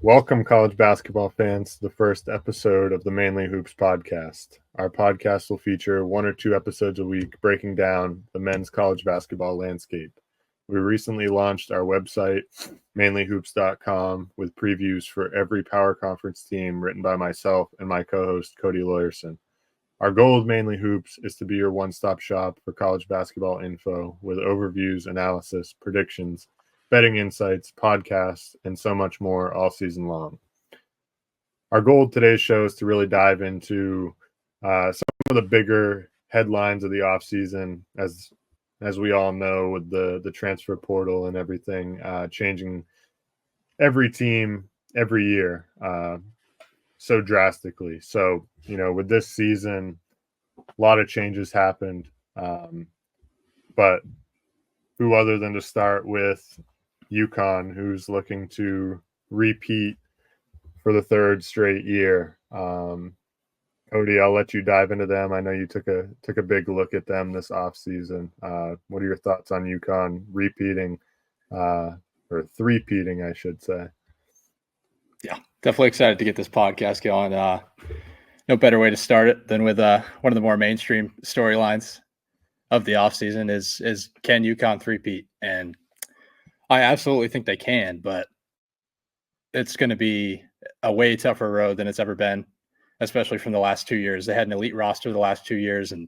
Welcome, college basketball fans, to the first episode of the Mainly Hoops podcast. Our podcast will feature one or two episodes a week breaking down the men's college basketball landscape. We recently launched our website, mainlyhoops.com, with previews for every Power Conference team written by myself and my co-host, Cody Lawyerson. Our goal of Mainly Hoops is to be your one-stop shop for college basketball info with overviews, analysis, predictions, betting insights, podcasts, and so much more all season long. Our goal of today's show is to really dive into some of the bigger headlines of the offseason, as we all know, with the transfer portal and everything changing every team every year so drastically. So, with this season, a lot of changes happened. But who other than to start with UConn, who's looking to repeat for the third straight year. Cody, I'll let you dive into them. I know you took a big look at them this offseason. What are your thoughts on UConn repeating or three-peating, I should say? Yeah, definitely excited to get this podcast going. No better way to start it than with one of the more mainstream storylines of the offseason is can UConn three-peat? And I absolutely think they can, but it's going to be a way tougher road than it's ever been, especially from the last 2 years. They had an elite roster the last 2 years, and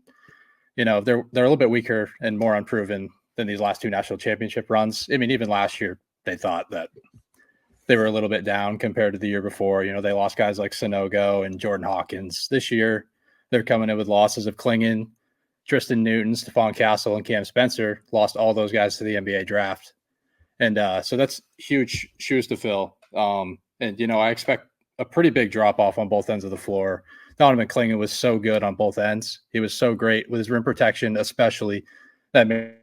they're a little bit weaker and more unproven than these last two national championship runs. I mean, even last year they thought that they were a little bit down compared to the year before. They lost guys like Sanogo and Jordan Hawkins. This year they're coming in with losses of Clingan, Tristan Newton, Stephon Castle, and Cam Spencer. Lost all those guys to the NBA draft. And so that's huge shoes to fill. I expect a pretty big drop-off on both ends of the floor. Donovan Clingan was so good on both ends. He was so great with his rim protection, especially, that made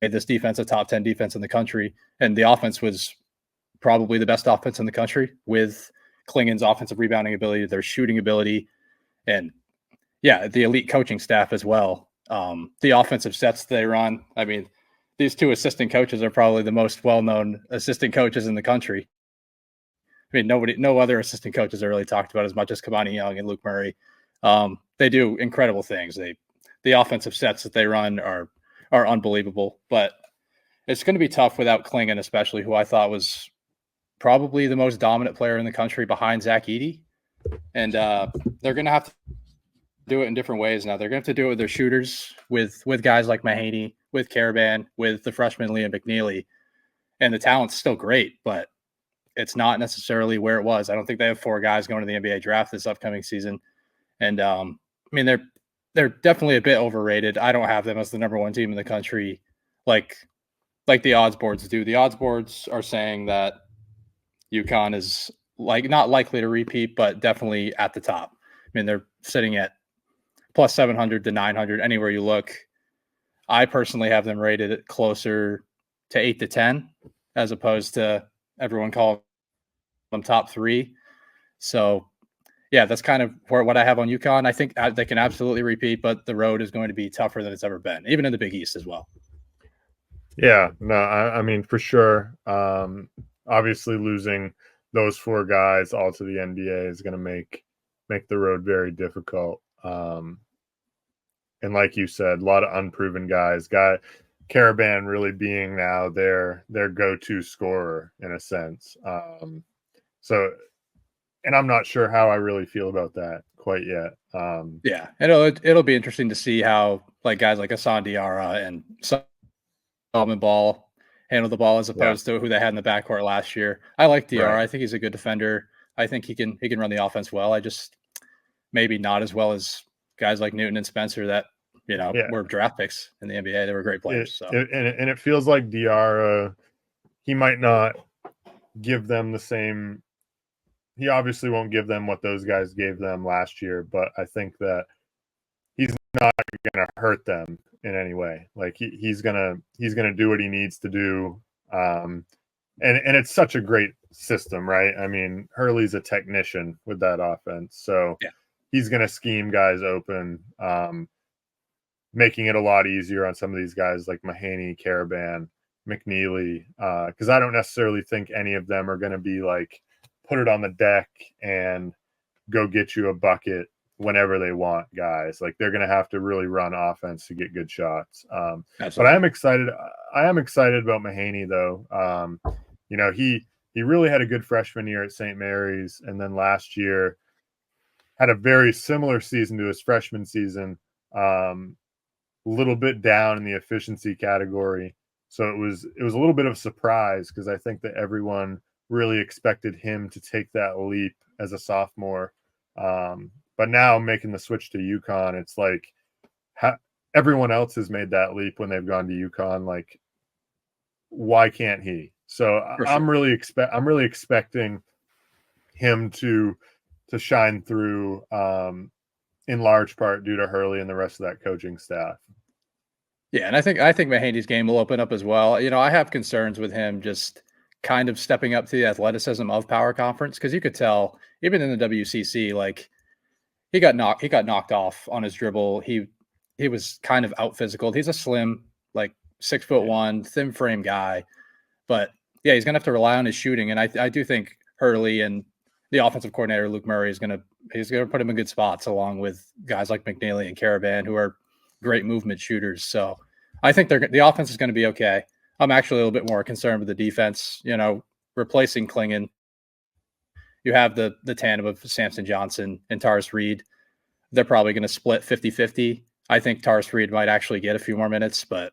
this defense a top 10 defense in the country. And the offense was probably the best offense in the country with Clingan's offensive rebounding ability, their shooting ability, and, the elite coaching staff as well. The offensive sets they run, I mean, these two assistant coaches are probably the most well-known assistant coaches in the country. I mean, no other assistant coaches are really talked about as much as Kamani Young and Luke Murray. They do incredible things. The offensive sets that they run are unbelievable, but it's going to be tough without Clingan, especially, who I thought was probably the most dominant player in the country behind Zach Edey. And they're going to have to do it in different ways now. They're going to have to do it with their shooters, with guys like Mahaney, with Karaban, with the freshman Liam McNeely. And the talent's still great, but it's not necessarily where it was. I don't think they have 4 guys going to the NBA draft this upcoming season. And they're definitely a bit overrated. I don't have them as the number 1 team in the country, like the odds boards do. The odds boards are saying that UConn is not likely to repeat, but definitely at the top. I mean, they're sitting at plus 700 to 900 anywhere you look. I personally have them rated closer to 8 to 10, as opposed to everyone calling them top 3. So, that's kind of what I have on UConn. I think they can absolutely repeat, but the road is going to be tougher than it's ever been, even in the Big East as well. Yeah, no, I mean, for sure. Obviously, losing those 4 guys all to the NBA is going to make the road very difficult. And like you said, a lot of unproven guys. Karaban really being now their go-to scorer in a sense. And I'm not sure how I really feel about that quite yet. It'll be interesting to see how guys like Hassan Diarra and Solomon Ball handle the ball as opposed to who they had in the backcourt last year. I like Diarra. Right. I think he's a good defender. I think he can run the offense well. I just maybe not as well as guys like Newton and Spencer that were draft picks in the NBA. They were great players. And it feels like Diarra, he might not give them the same. He obviously won't give them what those guys gave them last year, but I think that he's not going to hurt them in any way. Like he's gonna do what he needs to do. And it's such a great system, right? I mean, Hurley's a technician with that offense, so he's going to scheme guys open, making it a lot easier on some of these guys like Mahaney, Karaban, McNeely, because I don't necessarily think any of them are going to be like put it on the deck and go get you a bucket whenever they want, guys. Like, they're going to have to really run offense to get good shots. But I am excited. I am excited about Mahaney, though. He really had a good freshman year at St. Mary's, and then last year had a very similar season to his freshman season. A little bit down in the efficiency category. So it was a little bit of a surprise, because I think that everyone really expected him to take that leap as a sophomore. But now making the switch to UConn, it's like everyone else has made that leap when they've gone to UConn. Like, why can't he? So For I'm sure. really expecting him to shine through, in large part due to Hurley and the rest of that coaching staff. Yeah, and I think Mahaney's game will open up as well. I have concerns with him just kind of stepping up to the athleticism of Power Conference, because you could tell even in the WCC, like he got knocked off on his dribble. He was kind of out physical. He's a slim, like 6'1", thin frame guy, but yeah, he's gonna have to rely on his shooting. And I do think Hurley and the offensive coordinator Luke Murray is gonna put him in good spots, along with guys like McNeely and Caravan, who are great movement shooters. So I think the offense is going to be okay. I'm actually a little bit more concerned with the defense. Replacing Klingon, you have the tandem of Samson Johnson and Taurus Reed. They're probably going to split 50-50. I think Taurus Reed might actually get a few more minutes, but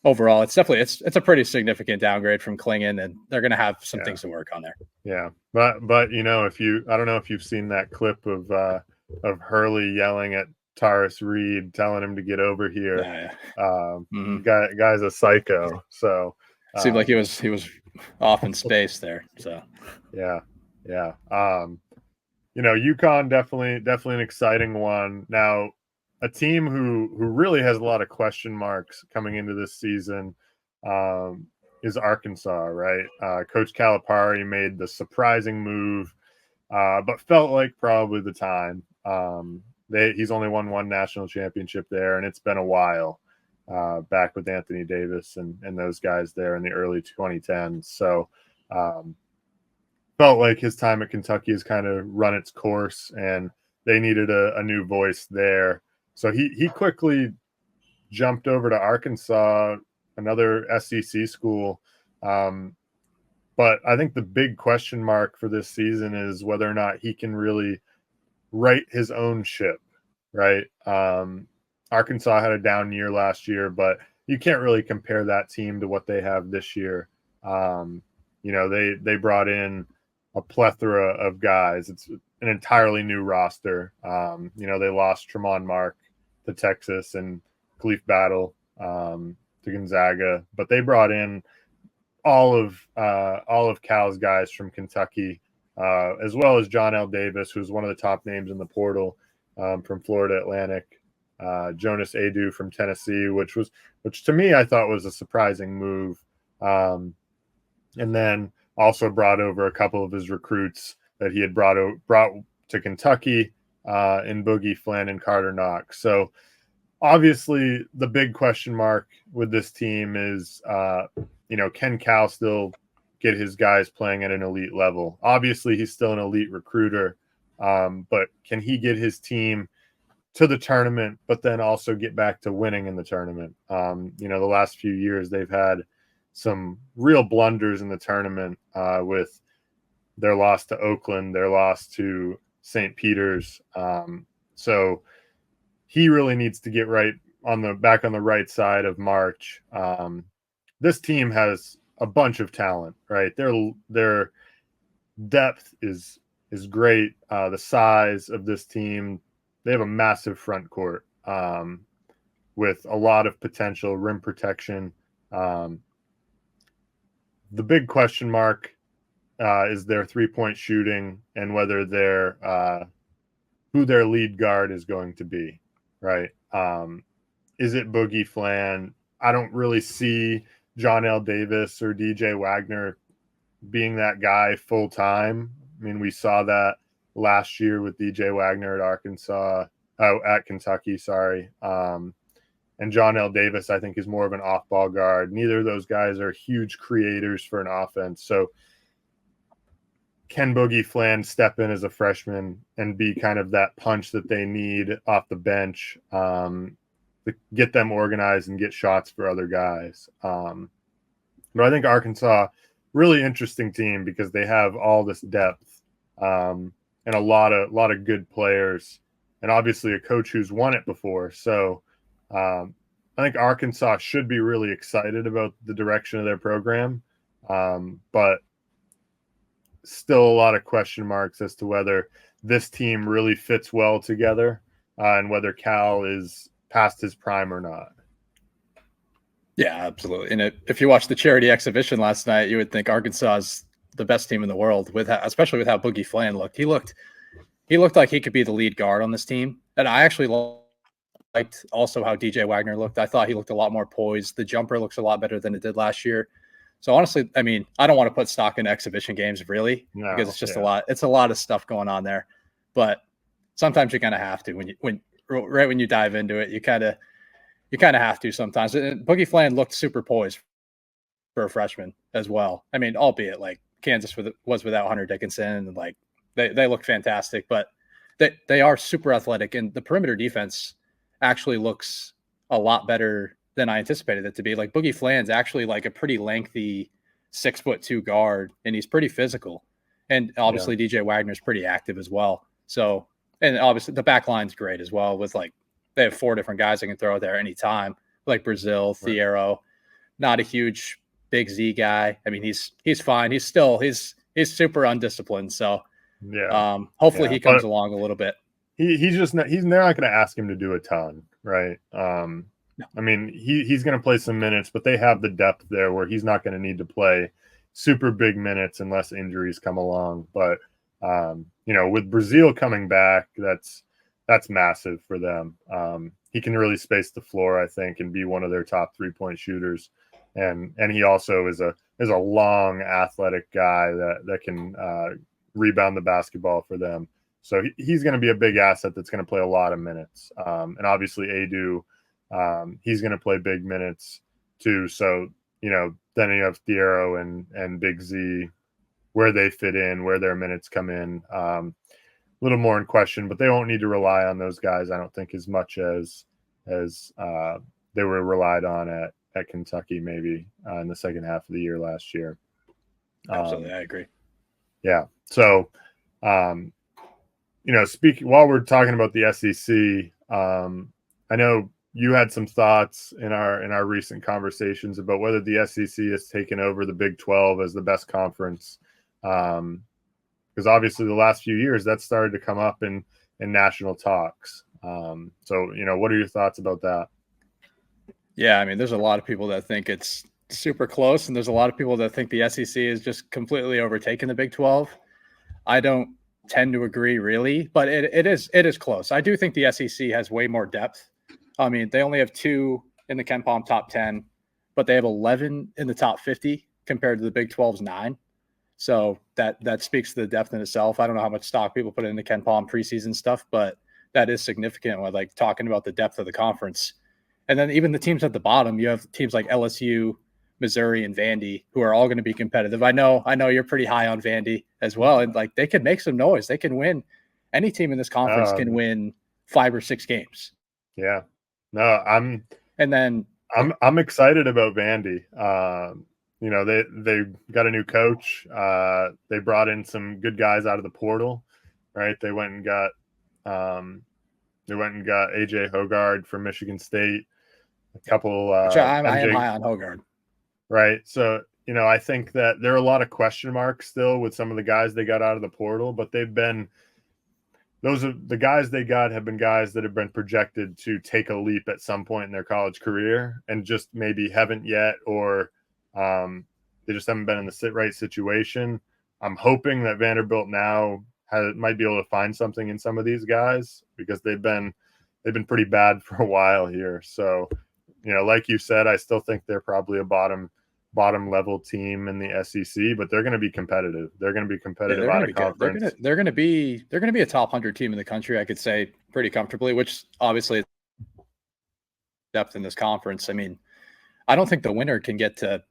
overall, it's definitely it's a pretty significant downgrade from Klingon, and they're going to have some things to work on there. Yeah, but I don't know if you've seen that clip of Hurley yelling at Taurus Reed, telling him to get over here. Guy's a psycho. So seemed like he was off in space there. So yeah. UConn definitely an exciting one. Now, a team who really has a lot of question marks coming into this season is Arkansas, right? Coach Calipari made the surprising move, but felt like probably the time. He's only won one national championship there, and it's been a while, back with Anthony Davis and those guys there in the early 2010s. So felt like his time at Kentucky has kind of run its course, and they needed a new voice there. So he quickly jumped over to Arkansas, another SEC school. But I think the big question mark for this season is whether or not he can really right his own ship, right? Arkansas had a down year last year, but you can't really compare that team to what they have this year. They brought in a plethora of guys. It's an entirely new roster. They lost Tremont Mark to Texas and Khalif Battle to Gonzaga, but they brought in all of Cal's guys from Kentucky, as well as John L. Davis, who's one of the top names in the portal, from Florida Atlantic, Jonas Adu from Tennessee, which to me I thought was a surprising move, and then also brought over a couple of his recruits that he had brought to Kentucky, in Boogie Flynn and Carter Knox. So obviously the big question mark with this team is, can Cal still get his guys playing at an elite level? Obviously he's still an elite recruiter, but can he get his team to the tournament, but then also get back to winning in the tournament? The last few years they've had some real blunders in the tournament, with their loss to Oakland, their loss to St. Peter's. So he really needs to get back on the right side of March. This team has a bunch of talent, right? Their depth is great. The size of this team, they have a massive front court, with a lot of potential rim protection. The big question mark is their 3-point shooting and whether who their lead guard is going to be, right? Is it Boogie Flan? I don't really see John L. Davis or DJ Wagner being that guy full time. I mean, we saw that last year with DJ Wagner at Kentucky, sorry. And John L. Davis, I think, is more of an off-ball guard. Neither of those guys are huge creators for an offense. So can Boogie Flan step in as a freshman and be kind of that punch that they need off the bench to get them organized and get shots for other guys? But I think Arkansas, really interesting team because they have all this depth and a lot of good players, and obviously a coach who's won it before. So I think Arkansas should be really excited about the direction of their program, but still a lot of question marks as to whether this team really fits well together and whether Cal is past his prime or not. Yeah, absolutely. And if you watched the charity exhibition last night, you would think Arkansas is the best team in the world, especially with how Boogie Flan looked. He looked like he could be the lead guard on this team. And I actually liked also how DJ Wagner looked. I thought he looked a lot more poised. The jumper looks a lot better than it did last year. So honestly, I mean, I don't want to put stock in exhibition games really, because it's just a lot. It's a lot of stuff going on there. But sometimes you kind of have to when you dive into it, you kind of have to sometimes. And Boogie Flan looked super poised for a freshman as well. I mean, albeit like Kansas was without Hunter Dickinson, and like they look fantastic, but they are super athletic, and the perimeter defense actually looks a lot better than I anticipated it to be. Like Boogie Flan's actually like a pretty lengthy 6'2" guard, and he's pretty physical. And obviously DJ Wagner's pretty active as well. So, and obviously the back line's great as well, with like they have 4 different guys that can throw there anytime, like Brazil, Thiero, not a huge big Z guy. I mean, he's fine. He's super undisciplined. So hopefully he comes along a little bit. They're not going to ask him to do a ton, right? No. I mean, he's going to play some minutes, but they have the depth there where he's not going to need to play super big minutes unless injuries come along. But with Brazil coming back, that's massive for them. He can really space the floor, I think, and be one of their top 3-point shooters. And he also is a long, athletic guy that can rebound the basketball for them. So he's going to be a big asset that's going to play a lot of minutes. And obviously Adu, he's going to play big minutes too. So, then you have Thiero and Big Z, where they fit in, where their minutes come in. A little more in question, but they won't need to rely on those guys, I don't think, as much as they were relied on at Kentucky maybe in the second half of the year last year. Absolutely, I agree. Yeah. So, while we're talking about the SEC, I know you had some thoughts in our recent conversations about whether the SEC has taken over the Big 12 as the best conference. Because obviously the last few years that started to come up in national talks. So, what are your thoughts about that? Yeah, I mean, there's a lot of people that think it's super close, and there's a lot of people that think the SEC is just completely overtaken the Big 12. I don't tend to agree, really, but it is close. I do think the SEC has way more depth. I mean, they only have 2 in the KenPom top 10, but they have 11 in the top 50 compared to the Big 12's 9. So that speaks to the depth in itself. I don't know how much stock people put into KenPom preseason stuff, but that is significant when like talking about the depth of the conference. And then even the teams at the bottom, you have teams like LSU, Missouri, and Vandy, who are all going to be competitive. I know you're pretty high on Vandy as well, and like they can make some noise. They can win. Any team in this conference can win 5 or 6 games. Yeah, no, I'm excited about Vandy. They got a new coach. They brought in some good guys out of the portal, right? They went and got AJ Hoggard from Michigan State. A couple. I am high on Hoggard. Right. So, I think that there are a lot of question marks still with some of the guys they got out of the portal, but the guys they got have been guys that have been projected to take a leap at some point in their college career and just maybe haven't yet, or they just haven't been in the right situation. I'm hoping that Vanderbilt now might be able to find something in some of these guys, because they've been pretty bad for a while here. So, like you said, I still think they're probably a bottom level team in the SEC, but they're going to be competitive. They're going to be competitive out of conference. They're going to be a top 100 team in the country, I could say, pretty comfortably, which obviously depth in this conference. I mean, I don't think the winner can get to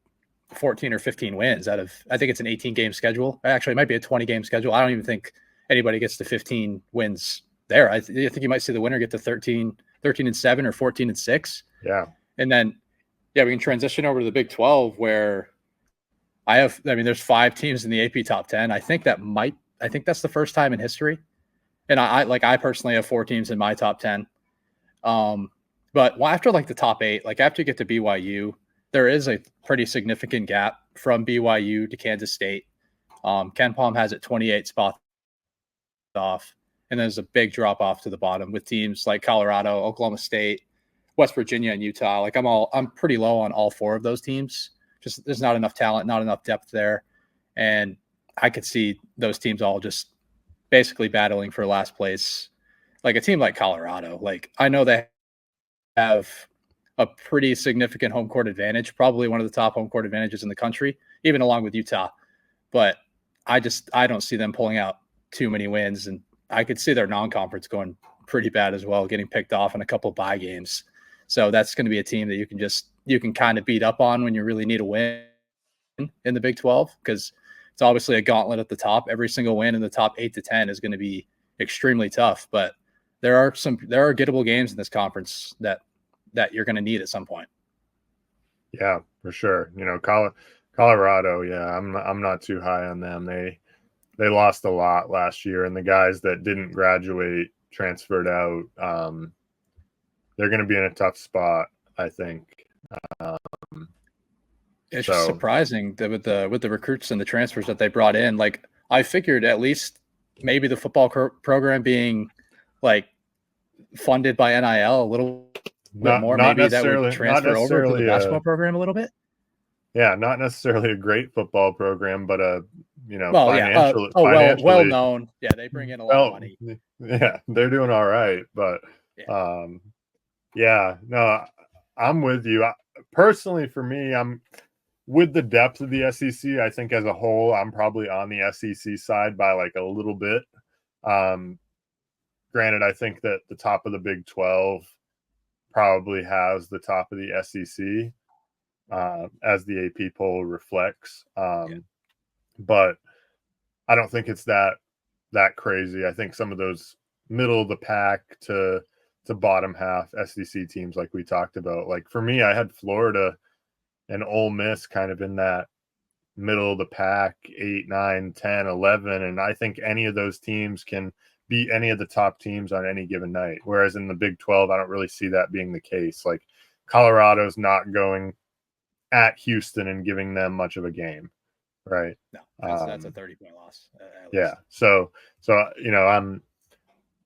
14 or 15 wins out of, I think it's an 18 game schedule. Actually, it might be a 20 game schedule. I don't even think anybody gets to 15 wins there. I think you might see the winner get to 13-7 or 14-6. Yeah. And then, we can transition over to the Big 12 where there's 5 teams in the AP top 10. I think that's the first time in history. And I personally have 4 teams in my top 10. But after like the top 8, like after you get to BYU, there is a pretty significant gap from BYU to Kansas State. Ken Palm has it 28 spots off, and there's a big drop off to the bottom with teams like Colorado, Oklahoma State, West Virginia, and Utah. Like I'm pretty low on all 4 of those teams. Just there's not enough talent, not enough depth there, and I could see those teams all just basically battling for last place. Like a team like Colorado, like I know they have a pretty significant home court advantage, probably one of the top home court advantages in the country, even along with Utah. But I don't see them pulling out too many wins, and I could see their non-conference going pretty bad as well, getting picked off in a couple bye games. So that's going to be a team that you can kind of beat up on when you really need a win in the Big 12, because it's obviously a gauntlet at the top. Every single win in the top 8 to 10 is going to be extremely tough, but there are gettable games in this conference that you're going to need at some point. Yeah, for sure. Colorado. Yeah, I'm not too high on them. They lost a lot last year, and the guys that didn't graduate transferred out. They're going to be in a tough spot, I think. It's just surprising that with the recruits and the transfers that they brought in. Like I figured at least maybe the football program being like funded by NIL a little bit more, maybe that would transfer over to the basketball program a little bit. Yeah, not necessarily a great football program, but financially well known. Yeah, they bring in a lot of money. Yeah, they're doing all right, but I'm with you. Personally, for me, I'm with the depth of the SEC. I think as a whole, I'm probably on the SEC side by like a little bit. Granted, I think that the top of the Big 12 probably has the top of the SEC, as the AP poll reflects. But I don't think it's that crazy. I think some of those middle of the pack to bottom half SEC teams, like we talked about, like for me, I had Florida and Ole Miss kind of in that middle of the pack, 8, 9, 10, 11. And I think any of those teams can beat any of the top teams on any given night. Whereas in the Big 12, I don't really see that being the case. Like Colorado's not going at Houston and giving them much of a game. Right. No, that's a 30-point loss. Yeah. So,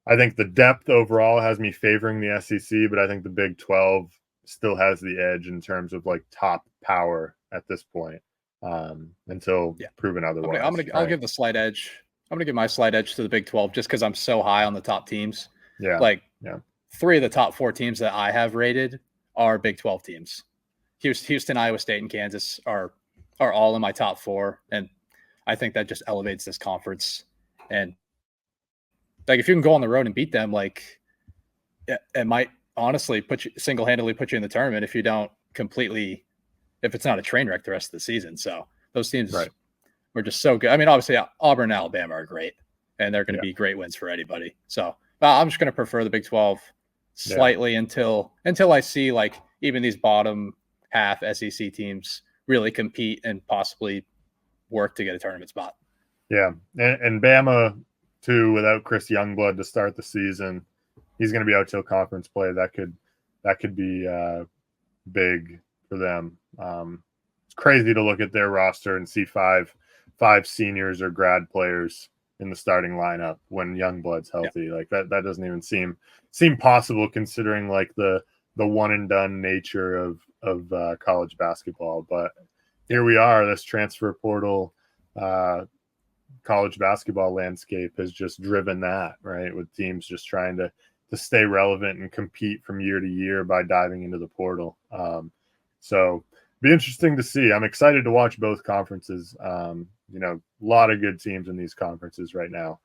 I think the depth overall has me favoring the SEC, but I think the Big 12 still has the edge in terms of like top power at this point, until proven otherwise. I'll give the slight edge. I'm going to give my slight edge to the Big 12 just because I'm so high on the top teams. Yeah. Like 3 of the top 4 teams that I have rated are Big 12 teams. Houston, Iowa State, and Kansas are all in my top 4. And I think that just elevates this conference. And like, if you can go on the road and beat them, like it might honestly single-handedly put you in the tournament if it's not a train wreck the rest of the season. So those teams were just so good. I mean, obviously Auburn and Alabama are great, and they're going to be great wins for anybody. So I'm just going to prefer the Big 12 slightly until I see like even these bottom half SEC teams really compete and possibly work to get a tournament spot. Yeah. And Bama too, without Chris Youngblood to start the season, he's going to be out till conference play. That could be big for them. It's crazy to look at their roster and see five seniors or grad players in the starting lineup when Youngblood's healthy. Yeah. Like that doesn't even seem possible considering like the one and done nature of college basketball. But here we are. This transfer portal college basketball landscape has just driven that, right? With teams just trying to stay relevant and compete from year to year by diving into the portal. So be interesting to see. I'm excited to watch both conferences. A lot of good teams in these conferences right now.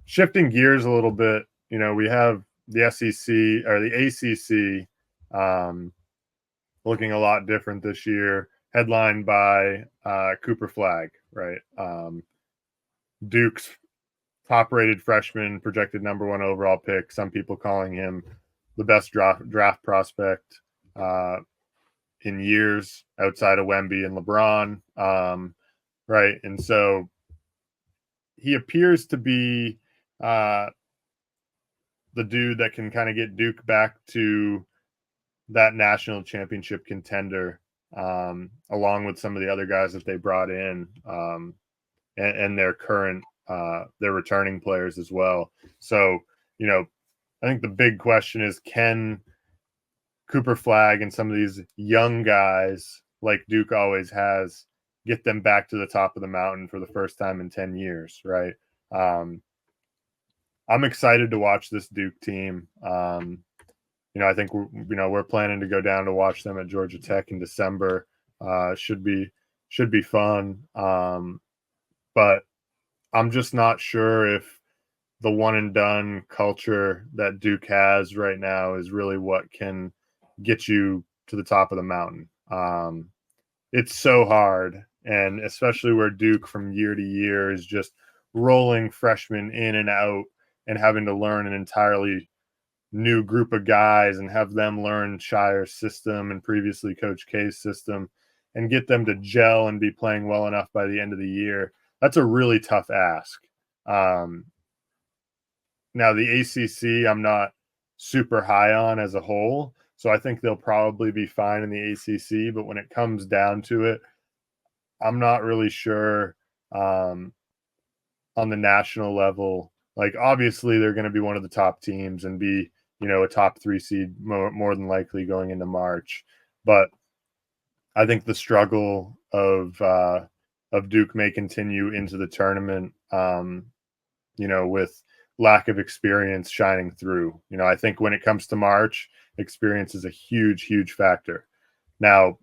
Shifting gears a little bit, we have the SEC or the ACC looking a lot different this year, headlined by Cooper Flagg, right? Duke's top-rated freshman, projected number 1 overall pick. Some people calling him the best draft prospect in years outside of Wemby and LeBron, right? And so he appears to be the dude that can kind of get Duke back to that national championship contender, along with some of the other guys that they brought in, and their current their returning players as well. So, I think the big question is, can Cooper Flagg and some of these young guys, like Duke always has, get them back to the top of the mountain for the first time in 10 years, right? I'm excited to watch this Duke team. I think we're planning to go down to watch them at Georgia Tech in December. Should be fun. But I'm just not sure if the one and done culture that Duke has right now is really what can get you to the top of the mountain. It's so hard, and especially where Duke from year to year is just rolling freshmen in and out and having to learn an entirely new group of guys and have them learn Shire's system and previously Coach K's system and get them to gel and be playing well enough by the end of the year. That's a really tough ask. Now, the ACC, I'm not super high on as a whole, so I think they'll probably be fine in the ACC. But when it comes down to it, I'm not really sure on the national level. Like, obviously, they're going to be one of the top teams and be, a top 3 seed more than likely going into March. But I think the struggle of Duke may continue into the tournament, with lack of experience shining through. I think when it comes to March, experience is a huge, huge factor. Now,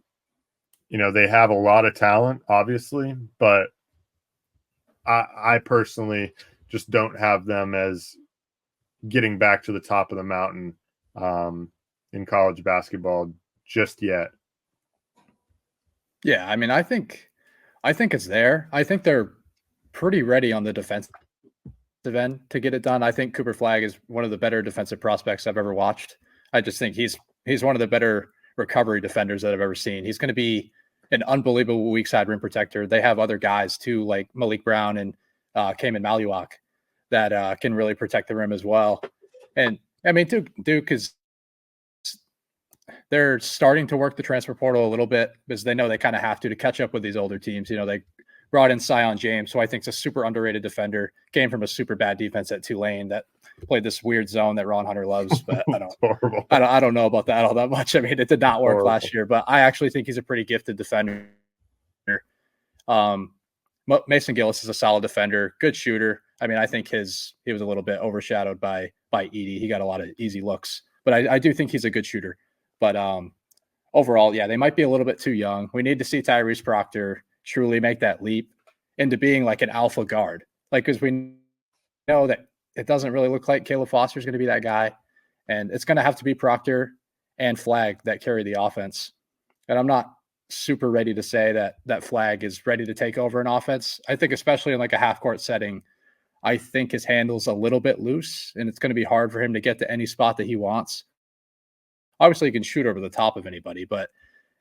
they have a lot of talent, obviously, but I personally just don't have them as getting back to the top of the mountain in college basketball just yet. Yeah, I mean, I think it's there. I think they're pretty ready on the defensive end to get it done. I think Cooper Flagg is one of the better defensive prospects I've ever watched. I just think he's one of the better recovery defenders that I've ever seen. He's going to be an unbelievable weak side rim protector. They have other guys too, like Malik Brown and Kaman Maluak, that can really protect the rim as well. And I mean, Duke is, they're starting to work the transfer portal a little bit because they know they kind of have to catch up with these older teams. They brought in Sion James, who I think is a super underrated defender, came from a super bad defense at Tulane that played this weird zone that Ron Hunter loves, but I don't know about that all that much. I mean, it did not work last year, but I actually think he's a pretty gifted defender. Mason Gillis is a solid defender, good shooter. I mean, I think he was a little bit overshadowed by Edey. He got a lot of easy looks, but I do think he's a good shooter. But overall, yeah, they might be a little bit too young. We need to see Tyrese Proctor truly make that leap into being like an alpha guard. Like, because we know that it doesn't really look like Caleb Foster is going to be that guy. And it's going to have to be Proctor and Flagg that carry the offense. And I'm not super ready to say that Flagg is ready to take over an offense. I think especially in like a half-court setting, I think his handle's a little bit loose, and it's going to be hard for him to get to any spot that he wants. Obviously, he can shoot over the top of anybody, but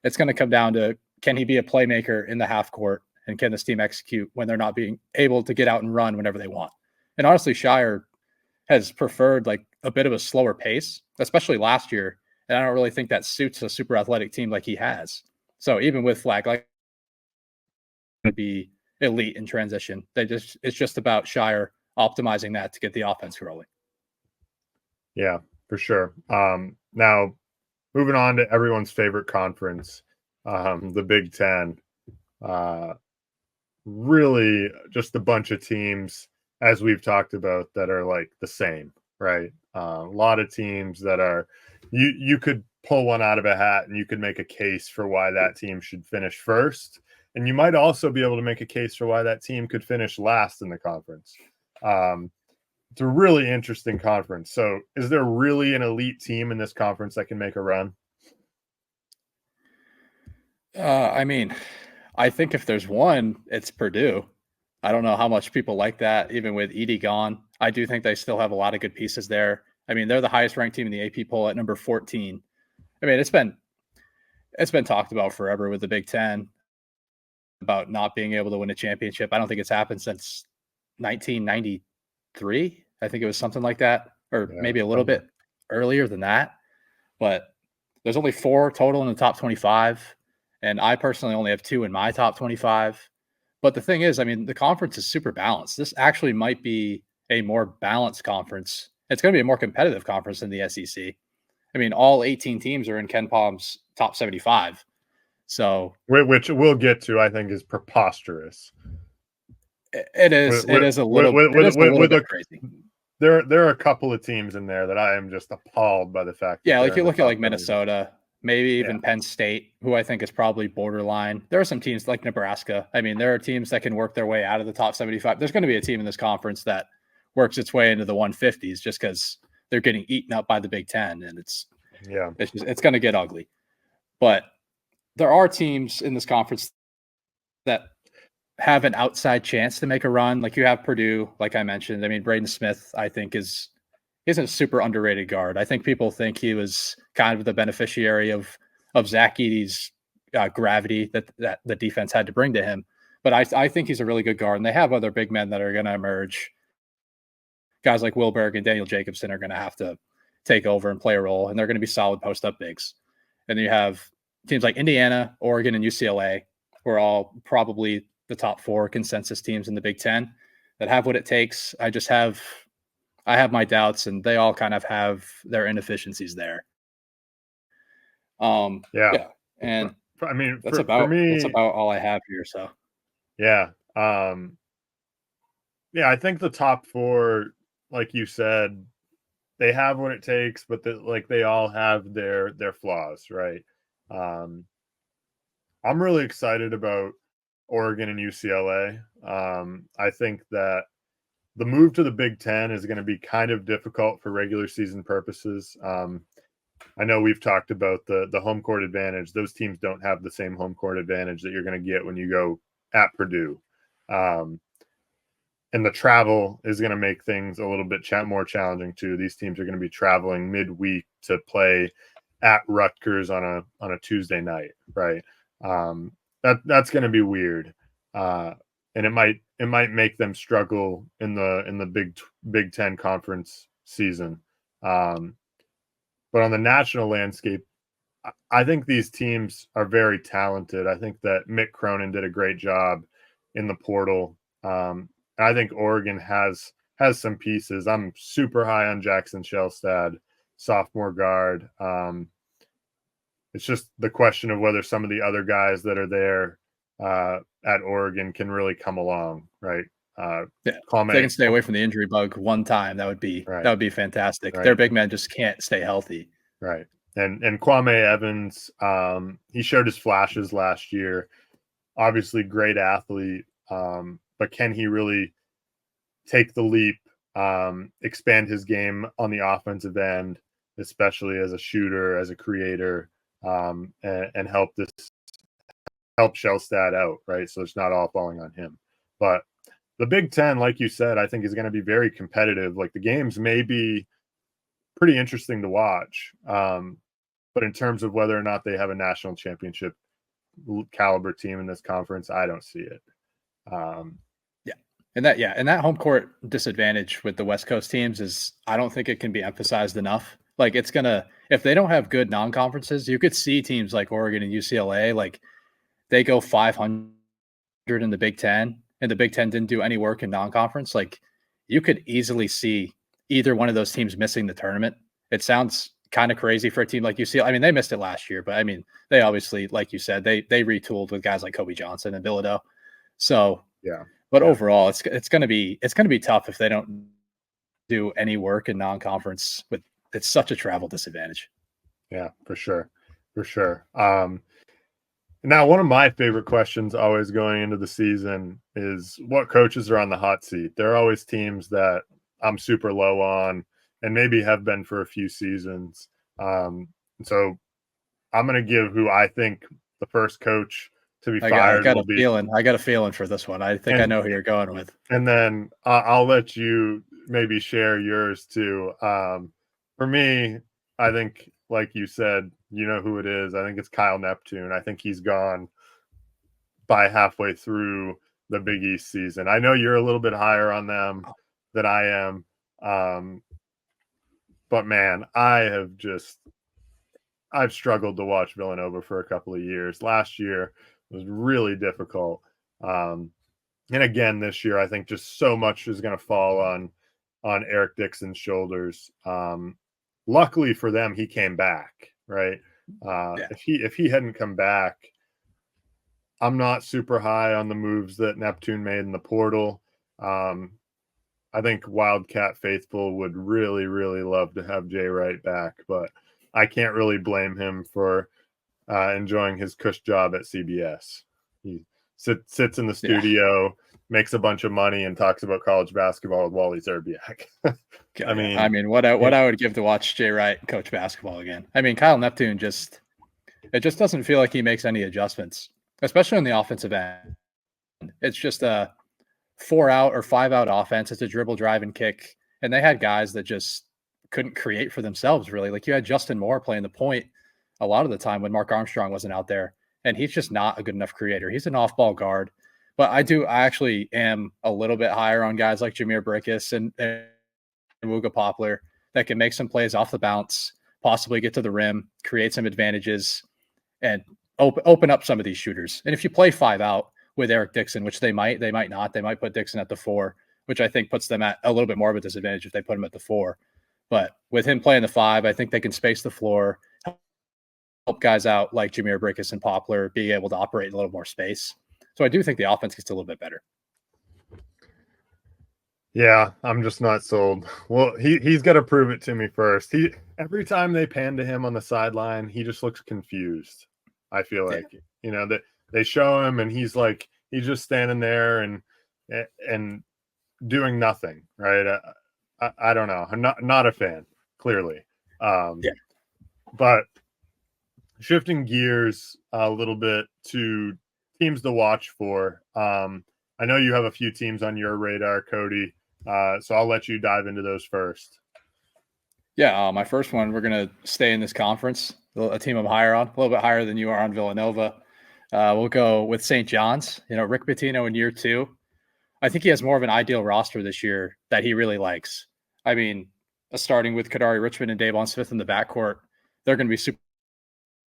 it's going to come down to, can he be a playmaker in the half court, and can this team execute when they're not being able to get out and run whenever they want? And honestly, Shire has preferred like a bit of a slower pace, especially last year. And I don't really think that suits a super athletic team like he has. So even with Flagg, like, to be elite in transition, it's just about Shire optimizing that to get the offense rolling. Yeah, for sure. Now, moving on to everyone's favorite conference, the Big Ten. Really just a bunch of teams, as we've talked about, that are like the same, right? A lot of teams that are, you could pull one out of a hat and you could make a case for why that team should finish first. And you might also be able to make a case for why that team could finish last in the conference. It's a really interesting conference. So is there really an elite team in this conference that can make a run? I mean, I think if there's one, it's Purdue. I don't know how much people like that, even with Edie gone. I do think they still have a lot of good pieces there. I mean, they're the highest ranked team in the AP poll at number 14. I mean, it's been talked about forever with the Big Ten about not being able to win a championship. I don't think it's happened since 1993. I think it was something like that, or Yeah, maybe a little probably. bit earlier than that. But there's only 4 total in the top 25, and I personally only have 2 in my top 25. But the thing is, I mean, the conference is super balanced. This actually might be a more balanced conference. It's going to be a more competitive conference than the SEC. I mean, all 18 teams are in Ken Palm's top 75. So Which we'll get to, I think, is preposterous. it is With, a little with bit a crazy. there are a couple of teams in there that I am just appalled by the fact that Yeah, they're like in you the look at top like 75. Minnesota, maybe Yeah, even Penn State, who I think is probably borderline. There are some teams like Nebraska. I mean, there are teams that can work their way out of the top 75. There's going to be a team in this conference that works its way into the 150s just because they're getting eaten up by the Big Ten, and yeah, it's going to get ugly. But there are teams in this conference that have an outside chance to make a run. Like you have Purdue, like I mentioned. I mean, Braden Smith, I think isn't a super underrated guard. I think people think he was kind of the beneficiary of Zach Edey's gravity that the defense had to bring to him. But I think he's a really good guard, and they have other big men that are going to emerge. Guys like Wilberg and Daniel Jacobson are going to have to take over and play a role, and they're going to be solid post up bigs. And then you have teams like Indiana, Oregon, and UCLA, who are all probably the top 4 consensus teams in the Big Ten that have what it takes. I have my doubts, and they all kind of have their inefficiencies there. yeah. Yeah, and I mean, that's for that's me, about all I have here. So yeah, yeah. I think the top 4, like you said, they have what it takes, but like they all have their flaws, right? Um, I'm really excited about Oregon and UCLA. I think that the move to the Big Ten is going to be kind of difficult for regular season purposes. I know we've talked about the home court advantage. Those teams don't have the same home court advantage that you're going to get when you go at Purdue. Um, and the travel is going to make things a little bit more challenging too. These teams are going to be traveling midweek to play at Rutgers on a Tuesday night, right? That's going to be weird, and it might make them struggle in the Big Ten conference season. But on the national landscape, I think these teams are very talented. I think that Mick Cronin did a great job in the portal. I think Oregon has some pieces. I'm super high on Jackson Shelstad, sophomore guard. It's just the question of whether some of the other guys that are there at Oregon can really come along, right? yeah, if they Kwame, can stay away from the injury bug one time, right, that would be fantastic. Their right, big men just can't stay healthy. right. And Kwame Evans, he showed his flashes last year. Obviously, great athlete, but can he really take the leap, expand his game on the offensive end, especially as a shooter, as a creator, and help Shelstad out, right? So it's not all falling on him. But the Big Ten, like you said, I think is going to be very competitive. Like the games may be pretty interesting to watch, but in terms of whether or not they have a national championship caliber team in this conference, I don't see it. Yeah. And that home court disadvantage with the West Coast teams is I don't think it can be emphasized enough. Like it's gonna if they don't have good non-conferences, you could see teams like Oregon and UCLA, like they go 500 in the Big Ten, and the Big Ten didn't do any work in non-conference. Like you could easily see either one of those teams missing the tournament. It sounds kind of crazy for a team like UCLA. I mean, they missed it last year, but I mean, they obviously, like you said, they retooled with guys like Kobe Johnson and Bilodeau. So Yeah. but Yeah. overall, it's gonna be tough if they don't do any work in non-conference. With it's such a travel disadvantage. Yeah, for sure. For sure. Now, one of my favorite questions always going into the season is what coaches are on the hot seat. There are always teams that I'm super low on and maybe have been for a few seasons. So I'm going to give who I think the first coach to be I fired got will a be. feeling. I got a feeling for this one. I think I know who you're going with. And then I'll let you maybe share yours too. For me, I think, like you said, you know who it is. I think it's Kyle Neptune. I think he's gone by halfway through the Big East season. I know you're a little bit higher on them than I am. But man, I've struggled to watch Villanova for a couple of years. Last year was really difficult. And again, this year, I think just so much is going to fall on Eric Dixon's shoulders. Luckily for them, he came back, right? Yeah. If he hadn't come back, I'm not super high on the moves that Neptune made in the portal. I think Wildcat faithful would really, really love to have Jay Wright back, but I can't really blame him for enjoying his cush job at CBS. He sits in the studio, makes a bunch of money, and talks about college basketball with Wally Zerbiak. I mean, what I would give to watch Jay Wright coach basketball again. I mean, Kyle Neptune it just doesn't feel like he makes any adjustments, especially on the offensive end. It's just a 4-out or 5-out offense. It's a dribble, drive, and kick. And they had guys that just couldn't create for themselves, really. Like you had Justin Moore playing the point a lot of the time when Mark Armstrong wasn't out there. And he's just not a good enough creator. He's an off-ball guard. But I actually am a little bit higher on guys like Jameer Brickus and Wooga Poplar that can make some plays off the bounce, possibly get to the rim, create some advantages, and open up some of these shooters. And if you play 5-out with Eric Dixon, which they might not. They might put Dixon at the 4, which I think puts them at a little bit more of a disadvantage if they put him at the 4. But with him playing the 5, I think they can space the floor, help guys out like Jameer Brickus and Poplar be able to operate in a little more space. So I do think the offense gets a little bit better. Yeah, I'm just not sold. Well, he's got to prove it to me first. Every time they pan to him on the sideline, he just looks confused. I feel like that they show him and he's just standing there and doing nothing, right? I don't know. I'm not a fan, clearly. But shifting gears a little bit to teams to watch for. I know you have a few teams on your radar, Cody. So I'll let you dive into those first. Yeah, my first one, we're going to stay in this conference, a team I'm higher on, a little bit higher than you are on Villanova. We'll go with St. John's. Rick Pitino in year 2. I think he has more of an ideal roster this year that he really likes. I mean, starting with Kadari Richmond and Davon Smith in the backcourt, they're going to be super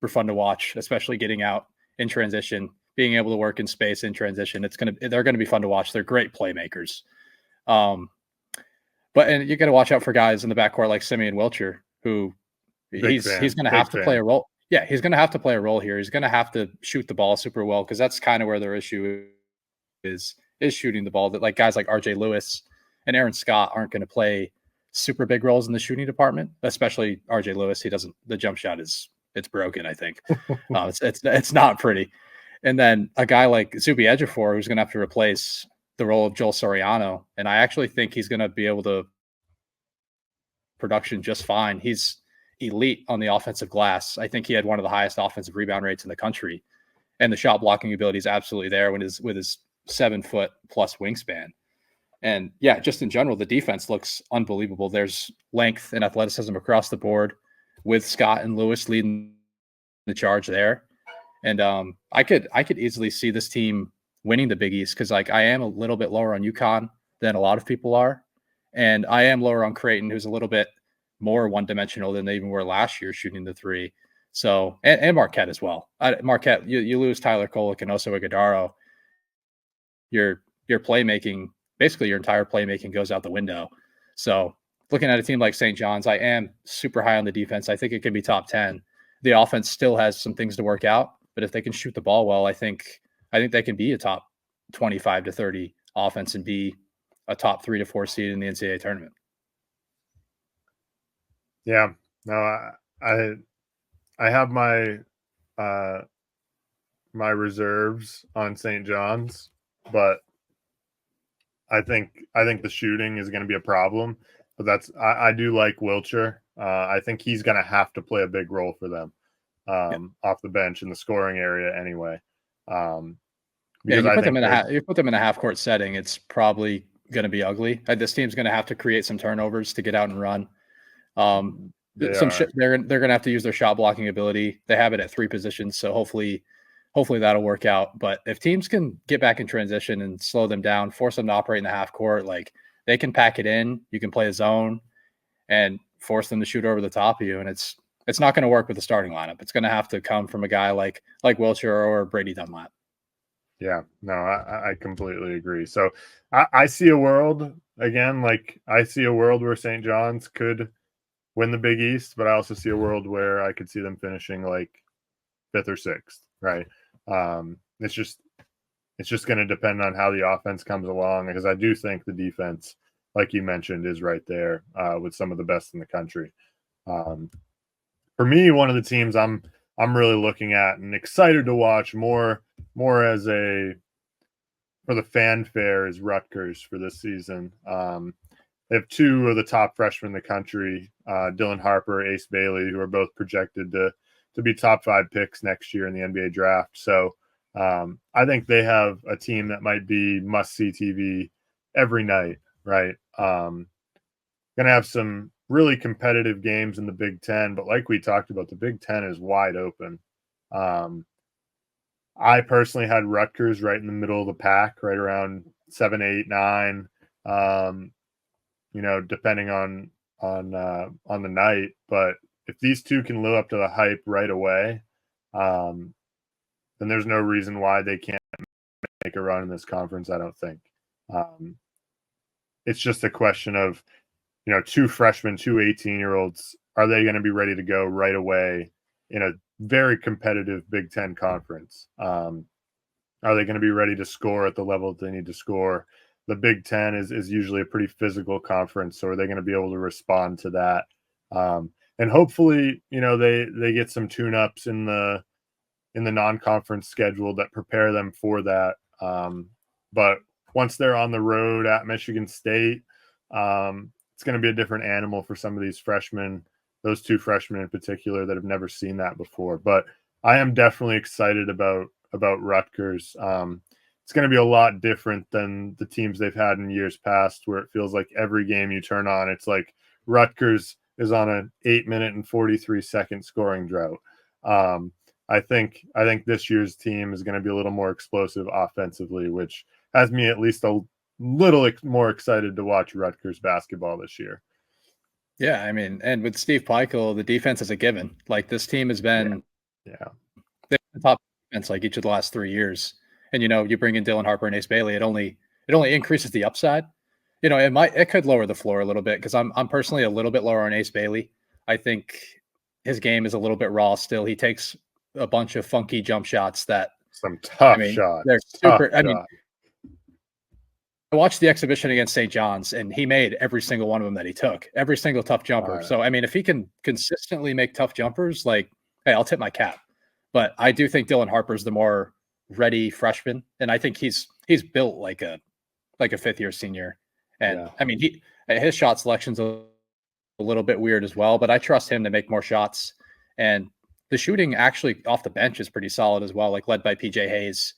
fun to watch, especially getting out in transition, being able to work in space in transition. They're going to be fun to watch. They're great playmakers. But you got to watch out for guys in the backcourt like Simeon Wilcher, who he's going to have to play a role. Yeah, he's going to have to play a role here. He's going to have to shoot the ball super well because that's kind of where their issue is shooting the ball. That like guys like RJ Lewis and Aaron Scott aren't going to play super big roles in the shooting department, especially RJ Lewis. The jump shot it's broken, I think. It's not pretty. And then a guy like Zuby Ejiofor, who's going to have to replace the role of Joel Soriano. And I actually think he's going to be able to production just fine. He's elite on the offensive glass. I think he had one of the highest offensive rebound rates in the country. And the shot blocking ability is absolutely there with his 7-foot plus wingspan. And yeah, just in general, the defense looks unbelievable. There's length and athleticism across the board with Scott and Lewis leading the charge there. And I could easily see this team winning the Big East because like I am a little bit lower on UConn than a lot of people are. And I am lower on Creighton, who's a little bit more one-dimensional than they even were last year shooting the 3. So, and Marquette as well. Marquette, you lose Tyler Kolek and Oso Ighodaro. Your playmaking, basically your entire playmaking goes out the window. So looking at a team like St. John's, I am super high on the defense. I think it can be top 10. The offense still has some things to work out, but if they can shoot the ball well, I think they can be a top 25 to 30 offense and be a top 3 to 4 seed in the NCAA tournament. Yeah, no, I have my my reserves on St. John's, but I think the shooting is going to be a problem. But I do like Wilcher. I think he's going to have to play a big role for them. off the bench in the scoring area anyway. Yeah, you put them in a half court setting, it's probably going to be ugly. This team's going to have to create some turnovers to get out and run. They're going to have to use their shot blocking ability. They have it at 3 positions, so hopefully that'll work out. But if teams can get back in transition and slow them down, force them to operate in the half court, like they can pack it in. You can play a zone and force them to shoot over the top of you, and it's not going to work with the starting lineup. It's going to have to come from a guy like Wiltshire or Brady Dunlap. Yeah, no, I completely agree. So I see a world again, I see a world where St. John's could win the Big East, but I also see a world where I could see them finishing 5th or 6th, right? It's just going to depend on how the offense comes along, because I do think the defense, like you mentioned, is right there with some of the best in the country. For me, one of the teams I'm really looking at and excited to watch more as for the fanfare is Rutgers for this season. They have 2 of the top freshmen in the country, Dylan Harper, Ace Bailey, who are both projected to be top 5 picks next year in the NBA draft. So I think they have a team that might be must-see TV every night, right? Going to have some really competitive games in the Big Ten, but like we talked about, the Big Ten is wide open. I personally had Rutgers right in the middle of the pack, right around 7, 8, 9. Depending on the night. But if these 2 can live up to the hype right away, then there's no reason why they can't make a run in this conference, I don't think. It's just a question of, 2 freshmen, 2 18-year-olds, are they going to be ready to go right away in a very competitive Big Ten conference? Are they going to be ready to score at the level that they need to score? The Big Ten is usually a pretty physical conference, so are they going to be able to respond to that? And hopefully, they get some tune-ups in the non-conference schedule that prepare them for that. But once they're on the road at Michigan State, it's going to be a different animal for some of these freshmen, those 2 freshmen in particular that have never seen that before. But I am definitely excited about Rutgers. It's going to be a lot different than the teams they've had in years past, where it feels like every game you turn on, it's like Rutgers is on an 8-minute and 43-second scoring drought. I think this year's team is going to be a little more explosive offensively, which has me at least a little more excited to watch Rutgers basketball this year. Yeah, I mean, and with Steve Pikiell, the defense is a given. This team has been the top defense each of the last 3 years. And you bring in Dylan Harper and Ace Bailey, it only increases the upside. It could lower the floor a little bit, because I'm personally a little bit lower on Ace Bailey. I think his game is a little bit raw still. He takes a bunch of funky jump shots that some tough shots. They're super. I watched the exhibition against St. John's, and he made every single one of them that he took, every single tough jumper. So if he can consistently make tough jumpers, hey, I'll tip my cap. But I do think Dylan Harper's the more ready freshman, and I think he's built like a 5th-year senior. And his shot selection's a little bit weird as well, but I trust him to make more shots. And the shooting actually off the bench is pretty solid as well, led by PJ Hayes,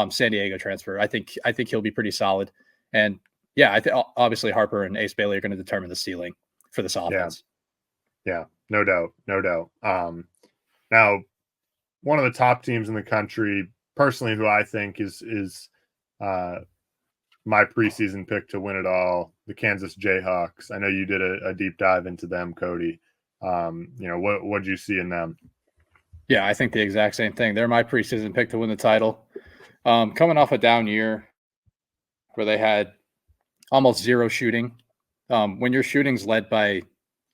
San Diego transfer. I think he'll be pretty solid. And I think obviously Harper and Ace Bailey are going to determine the ceiling for this offense. Yeah, no doubt. Now, one of the top teams in the country, personally, who I think is my preseason pick to win it all, the Kansas Jayhawks. I know you did a deep dive into them, Cody. What did you see in them? Yeah, I think the exact same thing. They're my preseason pick to win the title. Coming off a down year where they had almost zero shooting. When your shooting's led by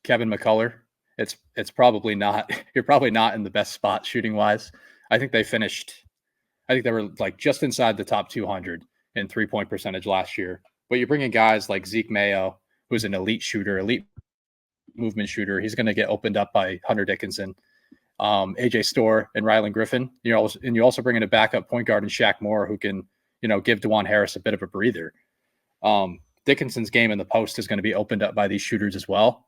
Kevin McCullough, it's probably not. You're probably not in the best spot shooting wise. I think they were just inside the top 200 in 3-point percentage last year. But you bring in guys like Zeke Mayo, who's an elite shooter, elite movement shooter. He's going to get opened up by Hunter Dickinson, AJ Storr, and Rylan Griffin. You also bring in a backup point guard in Shaq Moore, who can give DeJuan Harris a bit of a breather. Dickinson's game in the post is going to be opened up by these shooters as well.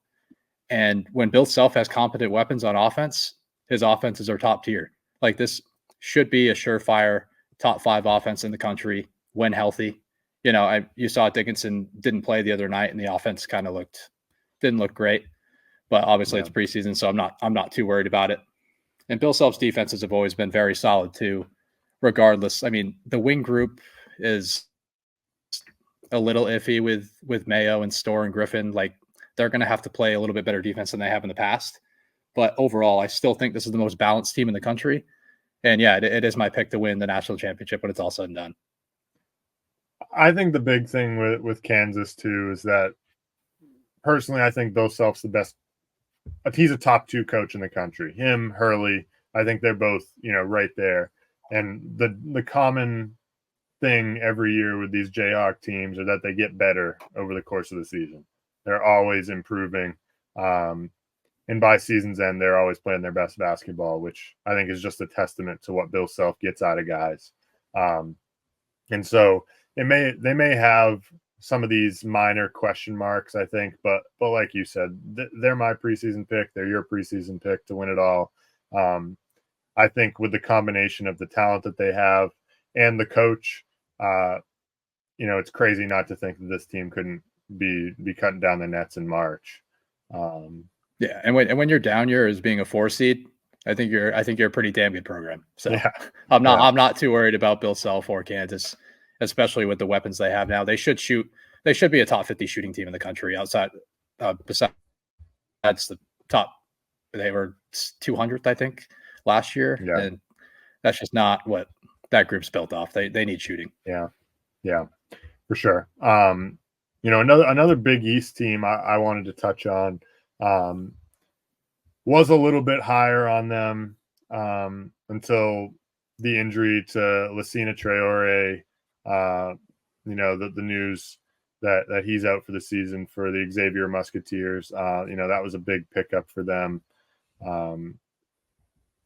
And when Bill Self has competent weapons on offense, his offenses are top tier. Like this should be a surefire top 5 offense in the country when healthy. You saw Dickinson didn't play the other night, and the offense kind of didn't look great. But obviously it's preseason, so I'm not too worried about it. And Bill Self's defenses have always been very solid too, regardless. I mean, the wing group is a little iffy with Mayo and Storr and Griffin. Like they're going to have to play a little bit better defense than they have in the past. But overall, I still think this is the most balanced team in the country. And yeah, it is my pick to win the national championship when it's all said and done. I think the big thing with Kansas too is that personally, I think Bill Self's the best. He's a top 2 coach in the country. Him, Hurley, I think they're both, right there. And the common thing every year with these Jayhawk teams are that they get better over the course of the season. They're always improving. And by season's end, they're always playing their best basketball, which I think is just a testament to what Bill Self gets out of guys. And so they may have some of these minor question marks, I think, but like you said, they're my preseason pick. They're your preseason pick to win it all. I think with the combination of the talent that they have and the coach, it's crazy not to think that this team couldn't be cutting down the nets in March. Yeah, and when you're down here as being a 4 seed, I think you're a pretty damn good program. So yeah. I'm not too worried about Bill Self or Kansas, especially with the weapons they have now. They should be a top 50 shooting team in the country besides the top. They were 200th, I think, last year. Yeah. And that's just not what that group's built off. They need shooting. Yeah, for sure. Another Big East team I wanted to touch on was a little bit higher on them until the injury to Lassina Traore. The news that he's out for the season for the Xavier Musketeers. That was a big pickup for them